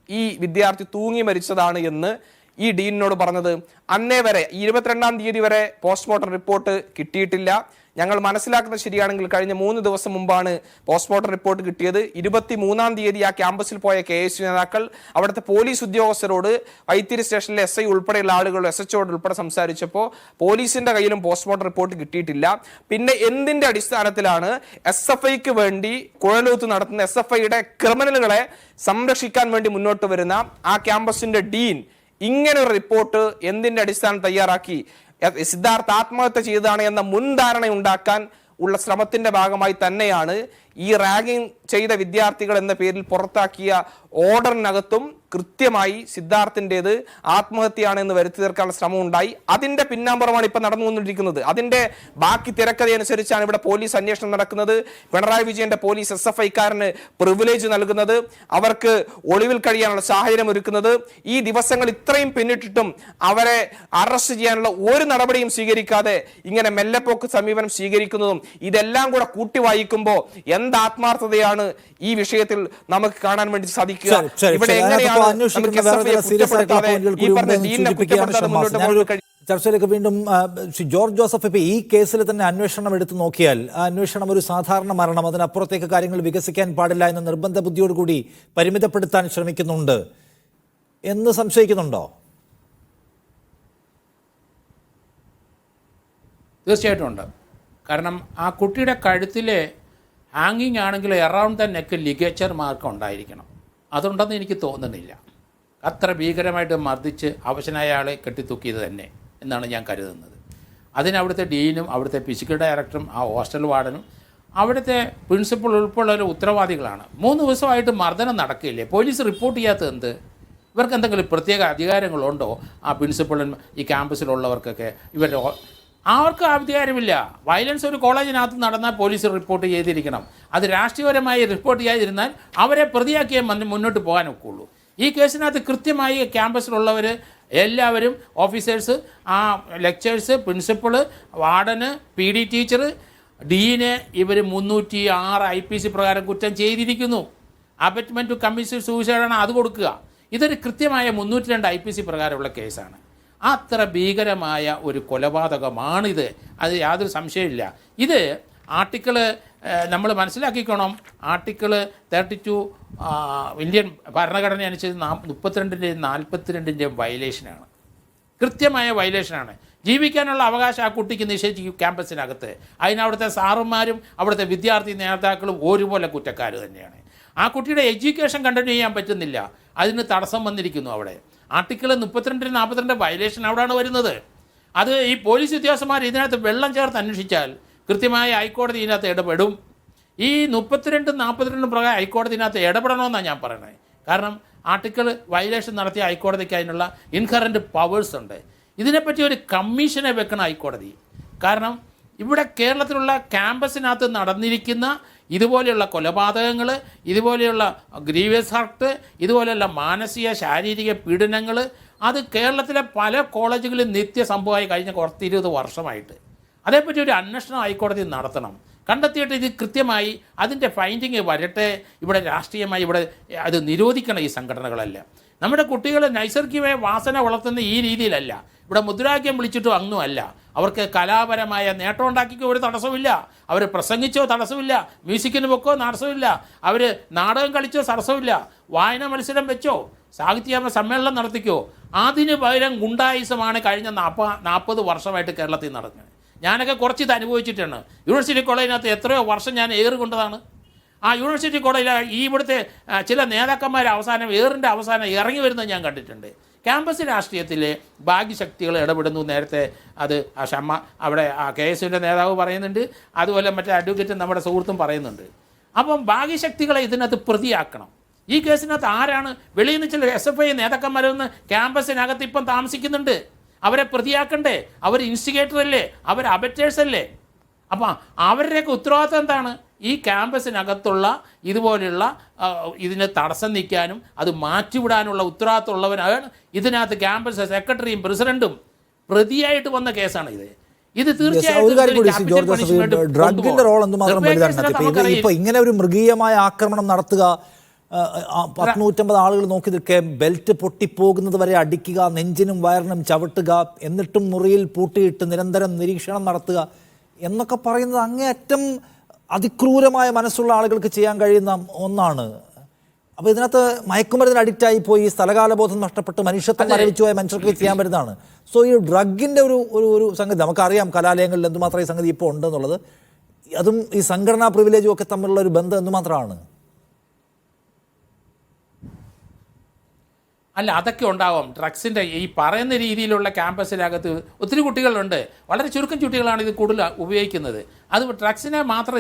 ഈ വിദ്യാർത്ഥി തൂങ്ങി മരിച്ചതാണ് എന്ന് ഈ ഡീനിനോട് പറഞ്ഞത്? അന്നേ വരെ 22-ാം തീയതി വരെ പോസ്റ്റ്മോർട്ടം റിപ്പോർട്ട് കിട്ടിയിട്ടില്ല. ഞങ്ങൾ മനസ്സിലാക്കുന്നത് ശരിയാണെങ്കിൽ കഴിഞ്ഞ 3 ദിവസം മുമ്പാണ് പോസ്റ്റ്മോർട്ടം റിപ്പോർട്ട് കിട്ടിയത്. 23-ാം തീയതി ആ ക്യാമ്പസിൽ പോയ KSU നേതാക്കൾ അവിടുത്തെ പോലീസ് ഉദ്യോഗസ്ഥരോട് വൈത്തിരി സ്റ്റേഷനിലെ SI ഉൾപ്പെടെയുള്ള ആളുകൾ SHO ഉൾപ്പെടെ സംസാരിച്ചപ്പോൾ പോലീസിന്റെ കയ്യിലും പോസ്റ്റ്മോർട്ടം റിപ്പോർട്ട് കിട്ടിയിട്ടില്ല. പിന്നെ എന്തിന്റെ അടിസ്ഥാനത്തിലാണ് SFIക്ക് വേണ്ടി കുഴലൂത്ത് നടത്തുന്ന SFIയുടെ ക്രിമിനലുകളെ സംരക്ഷിക്കാൻ വേണ്ടി മുന്നോട്ട് വരുന്ന ആ ക്യാമ്പസിന്റെ ഡീൻ ഇങ്ങനെ ഒരു റിപ്പോർട്ട് എന്തിന്റെ അടിസ്ഥാനം തയ്യാറാക്കി? സിദ്ധാർത്ഥ് ആത്മഹത്യ ചെയ്തതാണ് എന്ന മുൻധാരണ ഉണ്ടാക്കാൻ ഉള്ള ശ്രമത്തിന്റെ ഭാഗമായി തന്നെയാണ് ഈ റാഗിംഗ് ചെയ്ത വിദ്യാർത്ഥികൾ എന്ന പേരിൽ പുറത്താക്കിയ ഓർഡറിനകത്തും കൃത്യമായി സിദ്ധാർത്ഥിൻ്റെത് ആത്മഹത്യയാണ് എന്ന് വരുത്തി തീർക്കാനുള്ള ശ്രമം ഉണ്ടായി. അതിന്റെ പിന്നാമ്പുറമാണ് ഇപ്പൊ നടന്നുകൊണ്ടിരിക്കുന്നത്. അതിന്റെ ബാക്കി തിരക്കഥയനുസരിച്ചാണ് ഇവിടെ പോലീസ് അന്വേഷണം നടക്കുന്നത്. പിണറായി വിജയന്റെ പോലീസ് SFIക്കാരന് പ്രിവിലേജ് നൽകുന്നത്, അവർക്ക് ഒളിവിൽ കഴിയാനുള്ള സാഹചര്യം ഒരുക്കുന്നത്, ഈ ദിവസങ്ങൾ ഇത്രയും പിന്നിട്ടിട്ടും അവരെ അറസ്റ്റ് ചെയ്യാനുള്ള ഒരു നടപടിയും സ്വീകരിക്കാതെ ഇങ്ങനെ മെല്ലെപ്പോക്ക് സമീപനം സ്വീകരിക്കുന്നതും ഇതെല്ലാം കൂടെ കൂട്ടി വായിക്കുമ്പോൾ എന്ത് ആത്മാർത്ഥതയാണ് ഈ വിഷയത്തിൽ നമുക്ക് കാണാൻ വേണ്ടി സാധിക്കുക? ഇവിടെ എങ്ങനെയാണ് ചർച്ചയിലേക്ക് വീണ്ടും ജോർജ് ജോസഫ്, ഇപ്പൊ ഈ കേസിൽ തന്നെ അന്വേഷണം എടുത്തു നോക്കിയാൽ ആ അന്വേഷണം ഒരു സാധാരണ മരണം, അതിനപ്പുറത്തേക്ക് കാര്യങ്ങൾ വികസിക്കാൻ പാടില്ല എന്ന നിർബന്ധ ബുദ്ധിയോടുകൂടി പരിമിതപ്പെടുത്താൻ ശ്രമിക്കുന്നുണ്ട് എന്ന് സംശയിക്കുന്നുണ്ടോ? തീർച്ചയായിട്ടും ഉണ്ട്. കാരണം ആ കുട്ടിയുടെ കഴുത്തിലെ ഹാങ്ങിങ് ആണെങ്കിൽ around the neck ligature mark ഉണ്ടായിരിക്കണം. അതുണ്ടെന്ന് എനിക്ക് തോന്നുന്നില്ല. അത്ര ഭീകരമായിട്ട് മർദ്ദിച്ച് അവശനായ ആളെ കെട്ടിത്തൂക്കിയത് തന്നെ എന്നാണ് ഞാൻ കരുതുന്നത്. അതിന് അവിടുത്തെ ഡീനും അവിടുത്തെ ഫിസിക്കൽ ഡയറക്ടറും ആ ഹോസ്റ്റൽ വാർഡനും അവിടുത്തെ പ്രിൻസിപ്പൾ ഉൾപ്പെടെയുള്ള ഉത്തരവാദികളാണ്. 3 ദിവസമായിട്ട് മർദ്ദനം നടക്കില്ലേ? പോലീസ് റിപ്പോർട്ട് ചെയ്യാത്തത് എന്ത്? ഇവർക്ക് എന്തെങ്കിലും പ്രത്യേക അധികാരങ്ങളുണ്ടോ? ആ പ്രിൻസിപ്പളും ഈ ക്യാമ്പസിലുള്ളവർക്കൊക്കെ ഇവരുടെ അവർക്ക് അധികാരമില്ല. വയലൻസ് ഒരു കോളേജിനകത്ത് നടന്നാൽ പോലീസ് റിപ്പോർട്ട് ചെയ്തിരിക്കണം. അത് രാഷ്ട്രീയപരമായി റിപ്പോർട്ട് ചെയ്യാതിരുന്നാൽ അവരെ പ്രതിയാക്കിയേ മുന്നോട്ട് പോകാൻ ഒക്കുള്ളൂ. ഈ കേസിനകത്ത് കൃത്യമായി ക്യാമ്പസിലുള്ളവർ എല്ലാവരും ഓഫീസേഴ്സ്, ആ lecturers, principal, warden, PD teacher, dean ഇവർ 306 IPC പ്രകാരം കുറ്റം ചെയ്തിരിക്കുന്നു. അബറ്റ്മെൻറ്റ് ടു കമ്മിറ്റ് സൂസൈഡാണ് അത് കൊടുക്കുക. ഇതൊരു കൃത്യമായ 302 IPC പ്രകാരമുള്ള കേസാണ്. അത്ര ഭീകരമായ ഒരു കൊലപാതകമാണിത്, അത് യാതൊരു സംശയമില്ല. ഇത് ആർട്ടിക്കിള് നമ്മൾ മനസ്സിലാക്കിക്കണം. ആർട്ടിക്കിള് 32 ഇന്ത്യൻ ഭരണഘടന അനുസരിച്ച് 32-ൻ്റെയും 42-ൻ്റെയും വയലേഷനാണ്, കൃത്യമായ വയലേഷനാണ്. ജീവിക്കാനുള്ള അവകാശം ആ കുട്ടിക്ക് നിഷേധിക്കും ക്യാമ്പസിനകത്ത്. അതിനവിടുത്തെ സാറുമാരും അവിടുത്തെ വിദ്യാർത്ഥി നേതാക്കളും ഒരുപോലെ കുറ്റക്കാർ തന്നെയാണ്. ആ കുട്ടിയുടെ എഡ്യൂക്കേഷൻ കണ്ടിന്യൂ ചെയ്യാൻ പറ്റുന്നില്ല, അതിന് തടസ്സം വന്നിരിക്കുന്നു. അവിടെ ആർട്ടിക്കിൾ 32-42 വയലേഷൻ അവിടെയാണ് വരുന്നത്. അത് ഈ പോലീസ് ഉദ്യോഗസ്ഥന്മാർ ഇതിനകത്ത് വെള്ളം ചേർത്ത് അന്വേഷിച്ചാൽ കൃത്യമായി ഹൈക്കോടതി ഇതിനകത്ത് ഇടപെടും. ഈ 32-42 പ്രകാരം ഹൈക്കോടതി ഇതിനകത്ത് ഇടപെടണമെന്നാണ് ഞാൻ പറയുന്നത്. കാരണം ആർട്ടിക്കിൾ വയലേഷൻ നടത്തിയ ഹൈക്കോടതിക്ക് അതിനുള്ള ഇൻഹറൻറ്റ് പവേഴ്സ് ഉണ്ട്. ഇതിനെപ്പറ്റി ഒരു കമ്മീഷനെ വെക്കണം ഹൈക്കോടതി. കാരണം ഇവിടെ കേരളത്തിലുള്ള ക്യാമ്പസിനകത്ത് നടന്നിരിക്കുന്ന ഇതുപോലെയുള്ള കൊലപാതകങ്ങൾ, ഇതുപോലെയുള്ള ഗ്രീവിയസ് ഹർട്ട്, ഇതുപോലെയുള്ള മാനസിക ശാരീരിക പീഡനങ്ങൾ അത് കേരളത്തിലെ പല കോളേജുകളിലും നിത്യസംഭവമായി കഴിഞ്ഞ 20 വർഷമായിട്ട്. അതേപ്പറ്റി ഒരു അന്വേഷണം ഹൈക്കോടതി നടത്തണം. കണ്ടെത്തിയിട്ട് ഇത് കൃത്യമായി അതിൻ്റെ ഫൈൻഡിങ് വരട്ടെ. ഇവിടെ രാഷ്ട്രീയമായി ഇവിടെ അത് നിരോധിക്കണം ഈ സംഘടനകളെല്ലാം. നമ്മുടെ കുട്ടികൾ നൈസർഗികമായ വാസന വളർത്തുന്ന ഈ രീതിയിലല്ല. ഇവിടെ മുദ്രാവാക്യം വിളിച്ചിട്ടോ അങ്ങും അല്ല. അവർക്ക് കലാപരമായ നേട്ടം ഉണ്ടാക്കിക്കോ ഒരു തടസ്സമില്ല, അവർ പ്രസംഗിച്ചോ തടസ്സമില്ല, മ്യൂസിക്കിന് വെക്കോ തടസ്സമില്ല, അവർ നാടകം കളിച്ചോ തടസ്സമില്ല, വായന മത്സരം വെച്ചോ, സാഹിത്യ സമ്മേളനം നടത്തിക്കോ. അതിന് പകരം ഗുണ്ടായിസമാണ് കഴിഞ്ഞ 40 വർഷമായിട്ട് കേരളത്തിൽ നടക്കുന്നത്. ഞാനൊക്കെ കുറച്ച് ഇത് അനുഭവിച്ചിട്ടാണ്. യൂണിവേഴ്സിറ്റി കോളേജിനകത്ത് എത്രയോ വർഷം ഞാൻ ഏറുകൊണ്ടതാണ്. ആ യൂണിവേഴ്സിറ്റി കോളേജിൽ ഈ ഇവിടുത്തെ ചില നേതാക്കന്മാർ അവസാനം അവസാനം ഇറങ്ങി വരുന്നത് ഞാൻ കണ്ടിട്ടുണ്ട്. ക്യാമ്പസ് രാഷ്ട്രീയത്തിൽ ഭാഗ്യശക്തികൾ ഇടപെടുന്നു. നേരത്തെ അത് ആ ഷമ്മ അവിടെ ആ KS-ൻ്റെ നേതാവ് പറയുന്നുണ്ട്, അതുപോലെ മറ്റേ അഡ്വക്കേറ്റ് നമ്മുടെ സുഹൃത്തും പറയുന്നുണ്ട്. അപ്പം ഭാഗ്യശക്തികളെ ഇതിനകത്ത് പ്രതിയാക്കണം. ഈ കേസിനകത്ത് ആരാണ് വെളിയിൽ നിന്ന് ചില SFI നേതാക്കന്മാരൊന്ന് ക്യാമ്പസിനകത്ത് ഇപ്പം താമസിക്കുന്നുണ്ട്. അവരെ പ്രതിയാക്കണ്ടേ? അവർ ഇൻസ്റ്റിഗേറ്റർ അല്ലേ? അവർ അബറ്റേഴ്സ് അല്ലേ? അപ്പം അവരുടെയൊക്കെ ഉത്തരവാദിത്വം എന്താണ്? ഈ ക്യാമ്പസിനകത്തുള്ള ഇതുപോലെയുള്ള ഇതിന് തടസ്സം നിൽക്കാനും അത് മാറ്റിവിടാനുള്ള ഉത്തരവാദിത്തമുള്ളവനാണ് ഇതിനകത്ത് ക്യാമ്പസ് സെക്രട്ടറിയും പ്രസിഡന്റും പ്രതിയായിട്ട് വന്ന കേസാണ് ഇത്. ഇത് ഡ്രഗിന്റെ റോൾ എന്തുമാത്രം വലുതാണ്. ഇപ്പൊ ഇങ്ങനെ ഒരു മൃഗീയമായ ആക്രമണം നടത്തുക, 150 ആളുകൾ നോക്കി നിൽക്കെ, ബെൽറ്റ് പൊട്ടിപ്പോകുന്നത് വരെ അടിക്കുക, നെഞ്ചിനും വയറിനും ചവിട്ടുക, എന്നിട്ടും മുറിയിൽ പൂട്ടിയിട്ട് നിരന്തരം നിരീക്ഷണം നടത്തുക എന്നൊക്കെ പറയുന്നത് അങ്ങേയറ്റം അതിക്രൂരമായ മനസ്സുള്ള ആളുകൾക്ക് ചെയ്യാൻ കഴിയുന്ന ഒന്നാണ്. അപ്പോൾ ഇതിനകത്ത് മയക്കുമരുന്നിന് അഡിക്റ്റായി പോയി സ്ഥലകാലബോധം നഷ്ടപ്പെട്ട് മനുഷ്യത്വം മരവിച്ചു പോയ മനുഷ്യർക്ക് ചെയ്യാൻ പറ്റുന്നതാണ്. സോ ഈ ഡ്രഗിൻ്റെ ഒരു സംഗതി നമുക്കറിയാം, കലാലയങ്ങളിൽ എന്തുമാത്രം ഈ സംഗതി ഇപ്പോൾ ഉണ്ടെന്നുള്ളത്. അതും ഈ സംഘടനാ പ്രിവിലേജും ഒക്കെ തമ്മിലുള്ള ഒരു ബന്ധം എന്തുമാത്രമാണ്? അല്ല, അതൊക്കെ ഉണ്ടാവും. ഡ്രഗ്സിൻ്റെ ഈ പറയുന്ന രീതിയിലുള്ള ക്യാമ്പസിനകത്ത് ഒത്തിരി കുട്ടികളുണ്ട്. വളരെ ചുരുക്കം കുട്ടികളാണ് ഇത് കൂടുതൽ ഉപയോഗിക്കുന്നത്. അത് ഡ്രഗ്സിനെ മാത്രം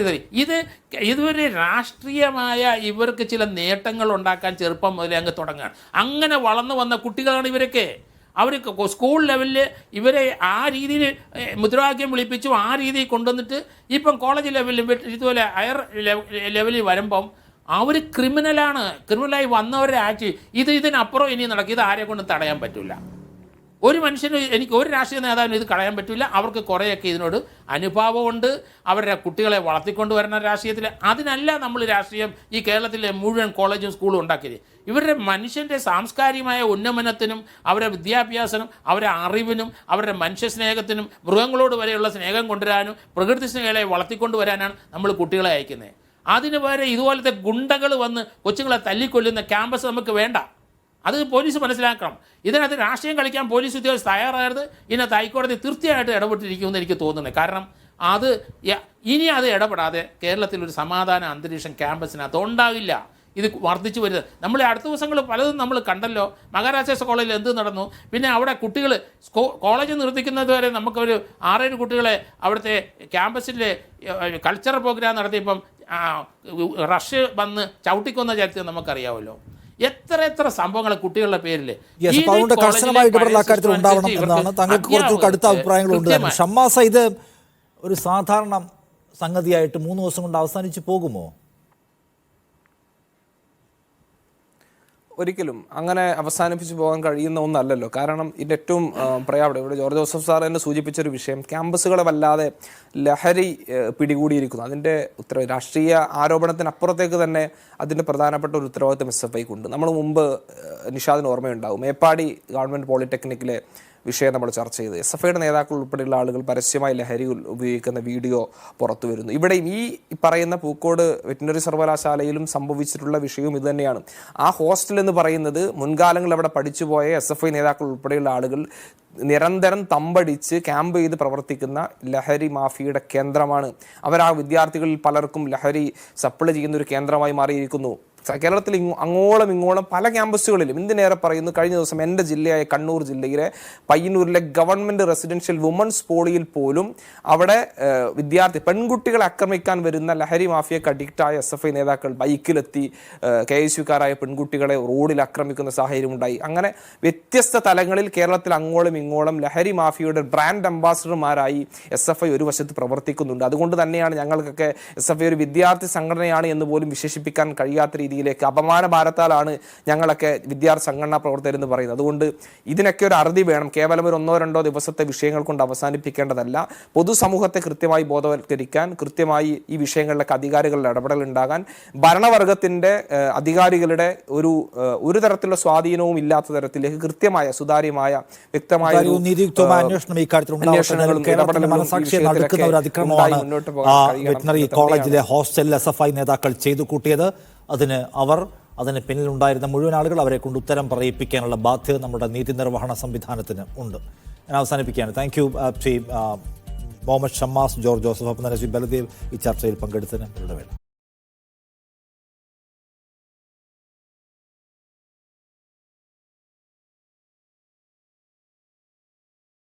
ഇതൊരു രാഷ്ട്രീയമായ ഇവർക്ക് ചില നേട്ടങ്ങൾ ഉണ്ടാക്കാൻ ചെറുപ്പം മുതലേ അങ്ങ് തുടങ്ങുകയാണ്. അങ്ങനെ വളർന്നു വന്ന കുട്ടികളാണ് ഇവരൊക്കെ. അവർ സ്കൂൾ ലെവലിൽ ഇവരെ ആ രീതിയിൽ മുദ്രാവാക്യം വിളിപ്പിച്ചു ആ രീതിയിൽ കൊണ്ടുവന്നിട്ട് ഇപ്പം കോളേജ് ലെവലിൽ ഇതുപോലെ ഹയർ ലെവലിൽ വരുമ്പം അവർ ക്രിമിനലായി വന്നവരുടെ ആക്ട് ഇതിനപ്പുറം ഇനി നടക്കും. ഇത് ആരെ കൊണ്ട് തടയാൻ പറ്റില്ല. ഒരു മനുഷ്യന് ഒരു രാഷ്ട്രീയ നേതാവിന് ഇത് കളയാൻ പറ്റില്ല. അവർക്ക് കുറേയൊക്കെ ഇതിനോട് അനുഭാവമുണ്ട്. അവരുടെ കുട്ടികളെ വളർത്തിക്കൊണ്ടുവരുന്ന രാഷ്ട്രീയത്തിൽ അതിനല്ല നമ്മൾ രാഷ്ട്രീയം ഈ കേരളത്തിലെ മുഴുവൻ കോളേജും സ്കൂളും ഉണ്ടാക്കിയത്. ഇവരുടെ മനുഷ്യൻ്റെ സാംസ്കാരികമായ ഉന്നമനത്തിനും അവരുടെ വിദ്യാഭ്യാസത്തിനും അവരുടെ അറിവിനും അവരുടെ മനുഷ്യസ്നേഹത്തിനും മൃഗങ്ങളോട് വരെയുള്ള സ്നേഹം കൊണ്ടുവരാനും പ്രകൃതി സ്നേഹങ്ങളെ വളർത്തിക്കൊണ്ടുവരാനാണ് നമ്മൾ കുട്ടികളെ അയക്കുന്നത്. അതിന് വരെ ഇതുപോലത്തെ ഗുണ്ടകൾ വന്ന് കൊച്ചുങ്ങളെ തല്ലിക്കൊല്ലുന്ന ക്യാമ്പസ് നമുക്ക് വേണ്ട. അത് പോലീസ് മനസ്സിലാക്കണം. ഇതിനകത്ത് രാഷ്ട്രീയം കളിക്കാൻ പോലീസ് ഉദ്യോഗസ്ഥർ തയ്യാറായത് ഇതിനകത്ത് ഹൈക്കോടതി തീർച്ചയായിട്ടും ഇടപെട്ടിരിക്കുമെന്ന് എനിക്ക് തോന്നുന്നത്. കാരണം ഇനി അത് ഇടപെടാതെ കേരളത്തിലൊരു സമാധാന അന്തരീക്ഷം ക്യാമ്പസിനകത്ത് ഉണ്ടാകില്ല. ഇത് വർദ്ധിച്ചു വരുന്നത് നമ്മൾ അടുത്ത ദിവസങ്ങൾ പലതും നമ്മൾ കണ്ടല്ലോ. മഹാരാജാസ് കോളേജിൽ എന്ത് നടന്നു, പിന്നെ അവിടെ കുട്ടികൾ കോളേജ് നിർത്തിക്കുന്നത് വരെ നമുക്കൊരു 6-7 കുട്ടികളെ അവിടുത്തെ ക്യാമ്പസിലെ കൾച്ചറൽ പ്രോഗ്രാം നടത്തിയപ്പം റഷ് വന്ന് ചവിട്ടിക്കൊന്ന ചരിത്രം നമുക്കറിയാമല്ലോ. എത്ര സംഭവങ്ങൾ കുട്ടികളുടെ പേരിൽ. കുറച്ച് കടുത്ത അഭിപ്രായങ്ങളുണ്ട്. ഷമ്മാസ, ഇത് ഒരു സാധാരണ സംഗതിയായിട്ട് 3 ദിവസം കൊണ്ട് അവസാനിച്ചു പോകുമോ? ഒരിക്കലും അങ്ങനെ അവസാനിപ്പിച്ചു പോകാൻ കഴിയുന്ന ഒന്നല്ലല്ലോ. കാരണം ഇതിൻ്റെ ഏറ്റവും ഇവിടെ ജോർജ് ജോസഫ് സാർ തന്നെ സൂചിപ്പിച്ചൊരു വിഷയം, ക്യാമ്പസുകളെ വല്ലാതെ ലഹരി പിടികൂടിയിരിക്കുന്നു. അതിൻ്റെ രാഷ്ട്രീയ ആരോപണത്തിനപ്പുറത്തേക്ക് തന്നെ അതിൻ്റെ പ്രധാനപ്പെട്ട ഒരു ഉത്തരവാദിത്വം SFIക്കുണ്ട്. നമ്മൾ മുമ്പ് നിഷാദിന് ഓർമ്മയുണ്ടാവും, മേപ്പാടി ഗവൺമെൻറ് പോളിടെക്നിക്കിലെ വിഷയം നമ്മൾ ചർച്ച ചെയ്ത് SFIയുടെ നേതാക്കൾ ഉൾപ്പെടെയുള്ള ആളുകൾ പരസ്യമായി ലഹരി ഉപയോഗിക്കുന്ന വീഡിയോ പുറത്തു വരുന്നു. ഇവിടെയും ഈ പറയുന്ന പൂക്കോട് വെറ്റിനറി സർവകലാശാലയിലും സംഭവിച്ചിട്ടുള്ള വിഷയവും ഇതുതന്നെയാണ്. ആ ഹോസ്റ്റൽ എന്ന് പറയുന്നത് മുൻകാലങ്ങളിൽ അവിടെ പഠിച്ചുപോയ SFI നേതാക്കൾ ഉൾപ്പെടെയുള്ള ആളുകൾ നിരന്തരം തമ്പടിച്ച് ക്യാമ്പ് ചെയ്ത് പ്രവർത്തിക്കുന്ന ലഹരി മാഫിയയുടെ കേന്ദ്രമാണ്. ആ വിദ്യാർത്ഥികളിൽ പലർക്കും ലഹരി സപ്ലൈ ചെയ്യുന്ന ഒരു കേന്ദ്രമായി മാറിയിരിക്കുന്നു. കേരളത്തിൽ അങ്ങോളം ഇങ്ങോളം പല ക്യാമ്പസുകളിലും എന്തിനേറെ പറയുന്നു, കഴിഞ്ഞ ദിവസം എൻ്റെ ജില്ലയായ കണ്ണൂർ ജില്ലയിലെ പയ്യന്നൂരിലെ ഗവൺമെൻറ് റെസിഡൻഷ്യൽ വുമൻസ് പോളിയിൽ പോലും അവിടെ പെൺകുട്ടികളെ ആക്രമിക്കാൻ വരുന്ന ലഹരി മാഫിയക്ക് അഡിക്റ്റായ SFI നേതാക്കൾ ബൈക്കിലെത്തി KSUക്കാരായ പെൺകുട്ടികളെ റോഡിൽ ആക്രമിക്കുന്ന സാഹചര്യം ഉണ്ടായി. അങ്ങനെ വ്യത്യസ്ത തലങ്ങളിൽ കേരളത്തിൽ അങ്ങോളം ഇങ്ങോളം ലഹരി മാഫിയയുടെ ബ്രാൻഡ് അംബാസിഡർമാരായി SFI ഒരു വശത്ത് പ്രവർത്തിക്കുന്നുണ്ട്. അതുകൊണ്ട് തന്നെയാണ് ഞങ്ങൾക്കൊക്കെ SFI ഒരു വിദ്യാർത്ഥി സംഘടനയാണ് എന്ന് പോലും വിശേഷിപ്പിക്കാൻ കഴിയാത്ത രീതിയിലേക്ക് അപമാന ഭാരത്താലാണ് ഞങ്ങളൊക്കെ വിദ്യാർത്ഥി സംഘടനാ പ്രവർത്തകരെന്ന് പറയുന്നത്. അതുകൊണ്ട് ഇതിനൊക്കെ ഒരു അറുതി വേണം. കേവലം ഒരു 1-2 ദിവസത്തെ വിഷയങ്ങൾ കൊണ്ട് അവസാനിപ്പിക്കേണ്ടതല്ല. പൊതുസമൂഹത്തെ കൃത്യമായി ബോധവൽക്കരിക്കാൻ, കൃത്യമായി ഈ വിഷയങ്ങളിലൊക്കെ അധികാരികളുടെ ഇടപെടൽ ഉണ്ടാകാൻ, ഭരണവർഗത്തിന്റെ അധികാരികളുടെ ഒരു തരത്തിലുള്ള സ്വാധീനവും ഇല്ലാത്ത തരത്തിലേക്ക് കൃത്യമായ സുതാര്യമായ വ്യക്തമായ കോളേജിലെ ഹോസ്റ്റലിൽ SFI നേതാക്കൾ ചെയ്തു കൂട്ടിയത്. അതിന് പിന്നിലുണ്ടായിരുന്ന മുഴുവൻ ആളുകൾ അവരെ കൊണ്ട് ഉത്തരം പറയിപ്പിക്കാനുള്ള ബാധ്യത നമ്മുടെ നീതി നിർവഹണ സംവിധാനത്തിന് ഉണ്ട്. ഞാൻ അവസാനിപ്പിക്കുകയാണ്. Thank you Shri Muhammad Shammas, George Joseph, ഒപ്പം തന്നെ ശ്രീ ബലദേവ് ഈ ചർച്ചയിൽ പങ്കെടുത്തതിന്.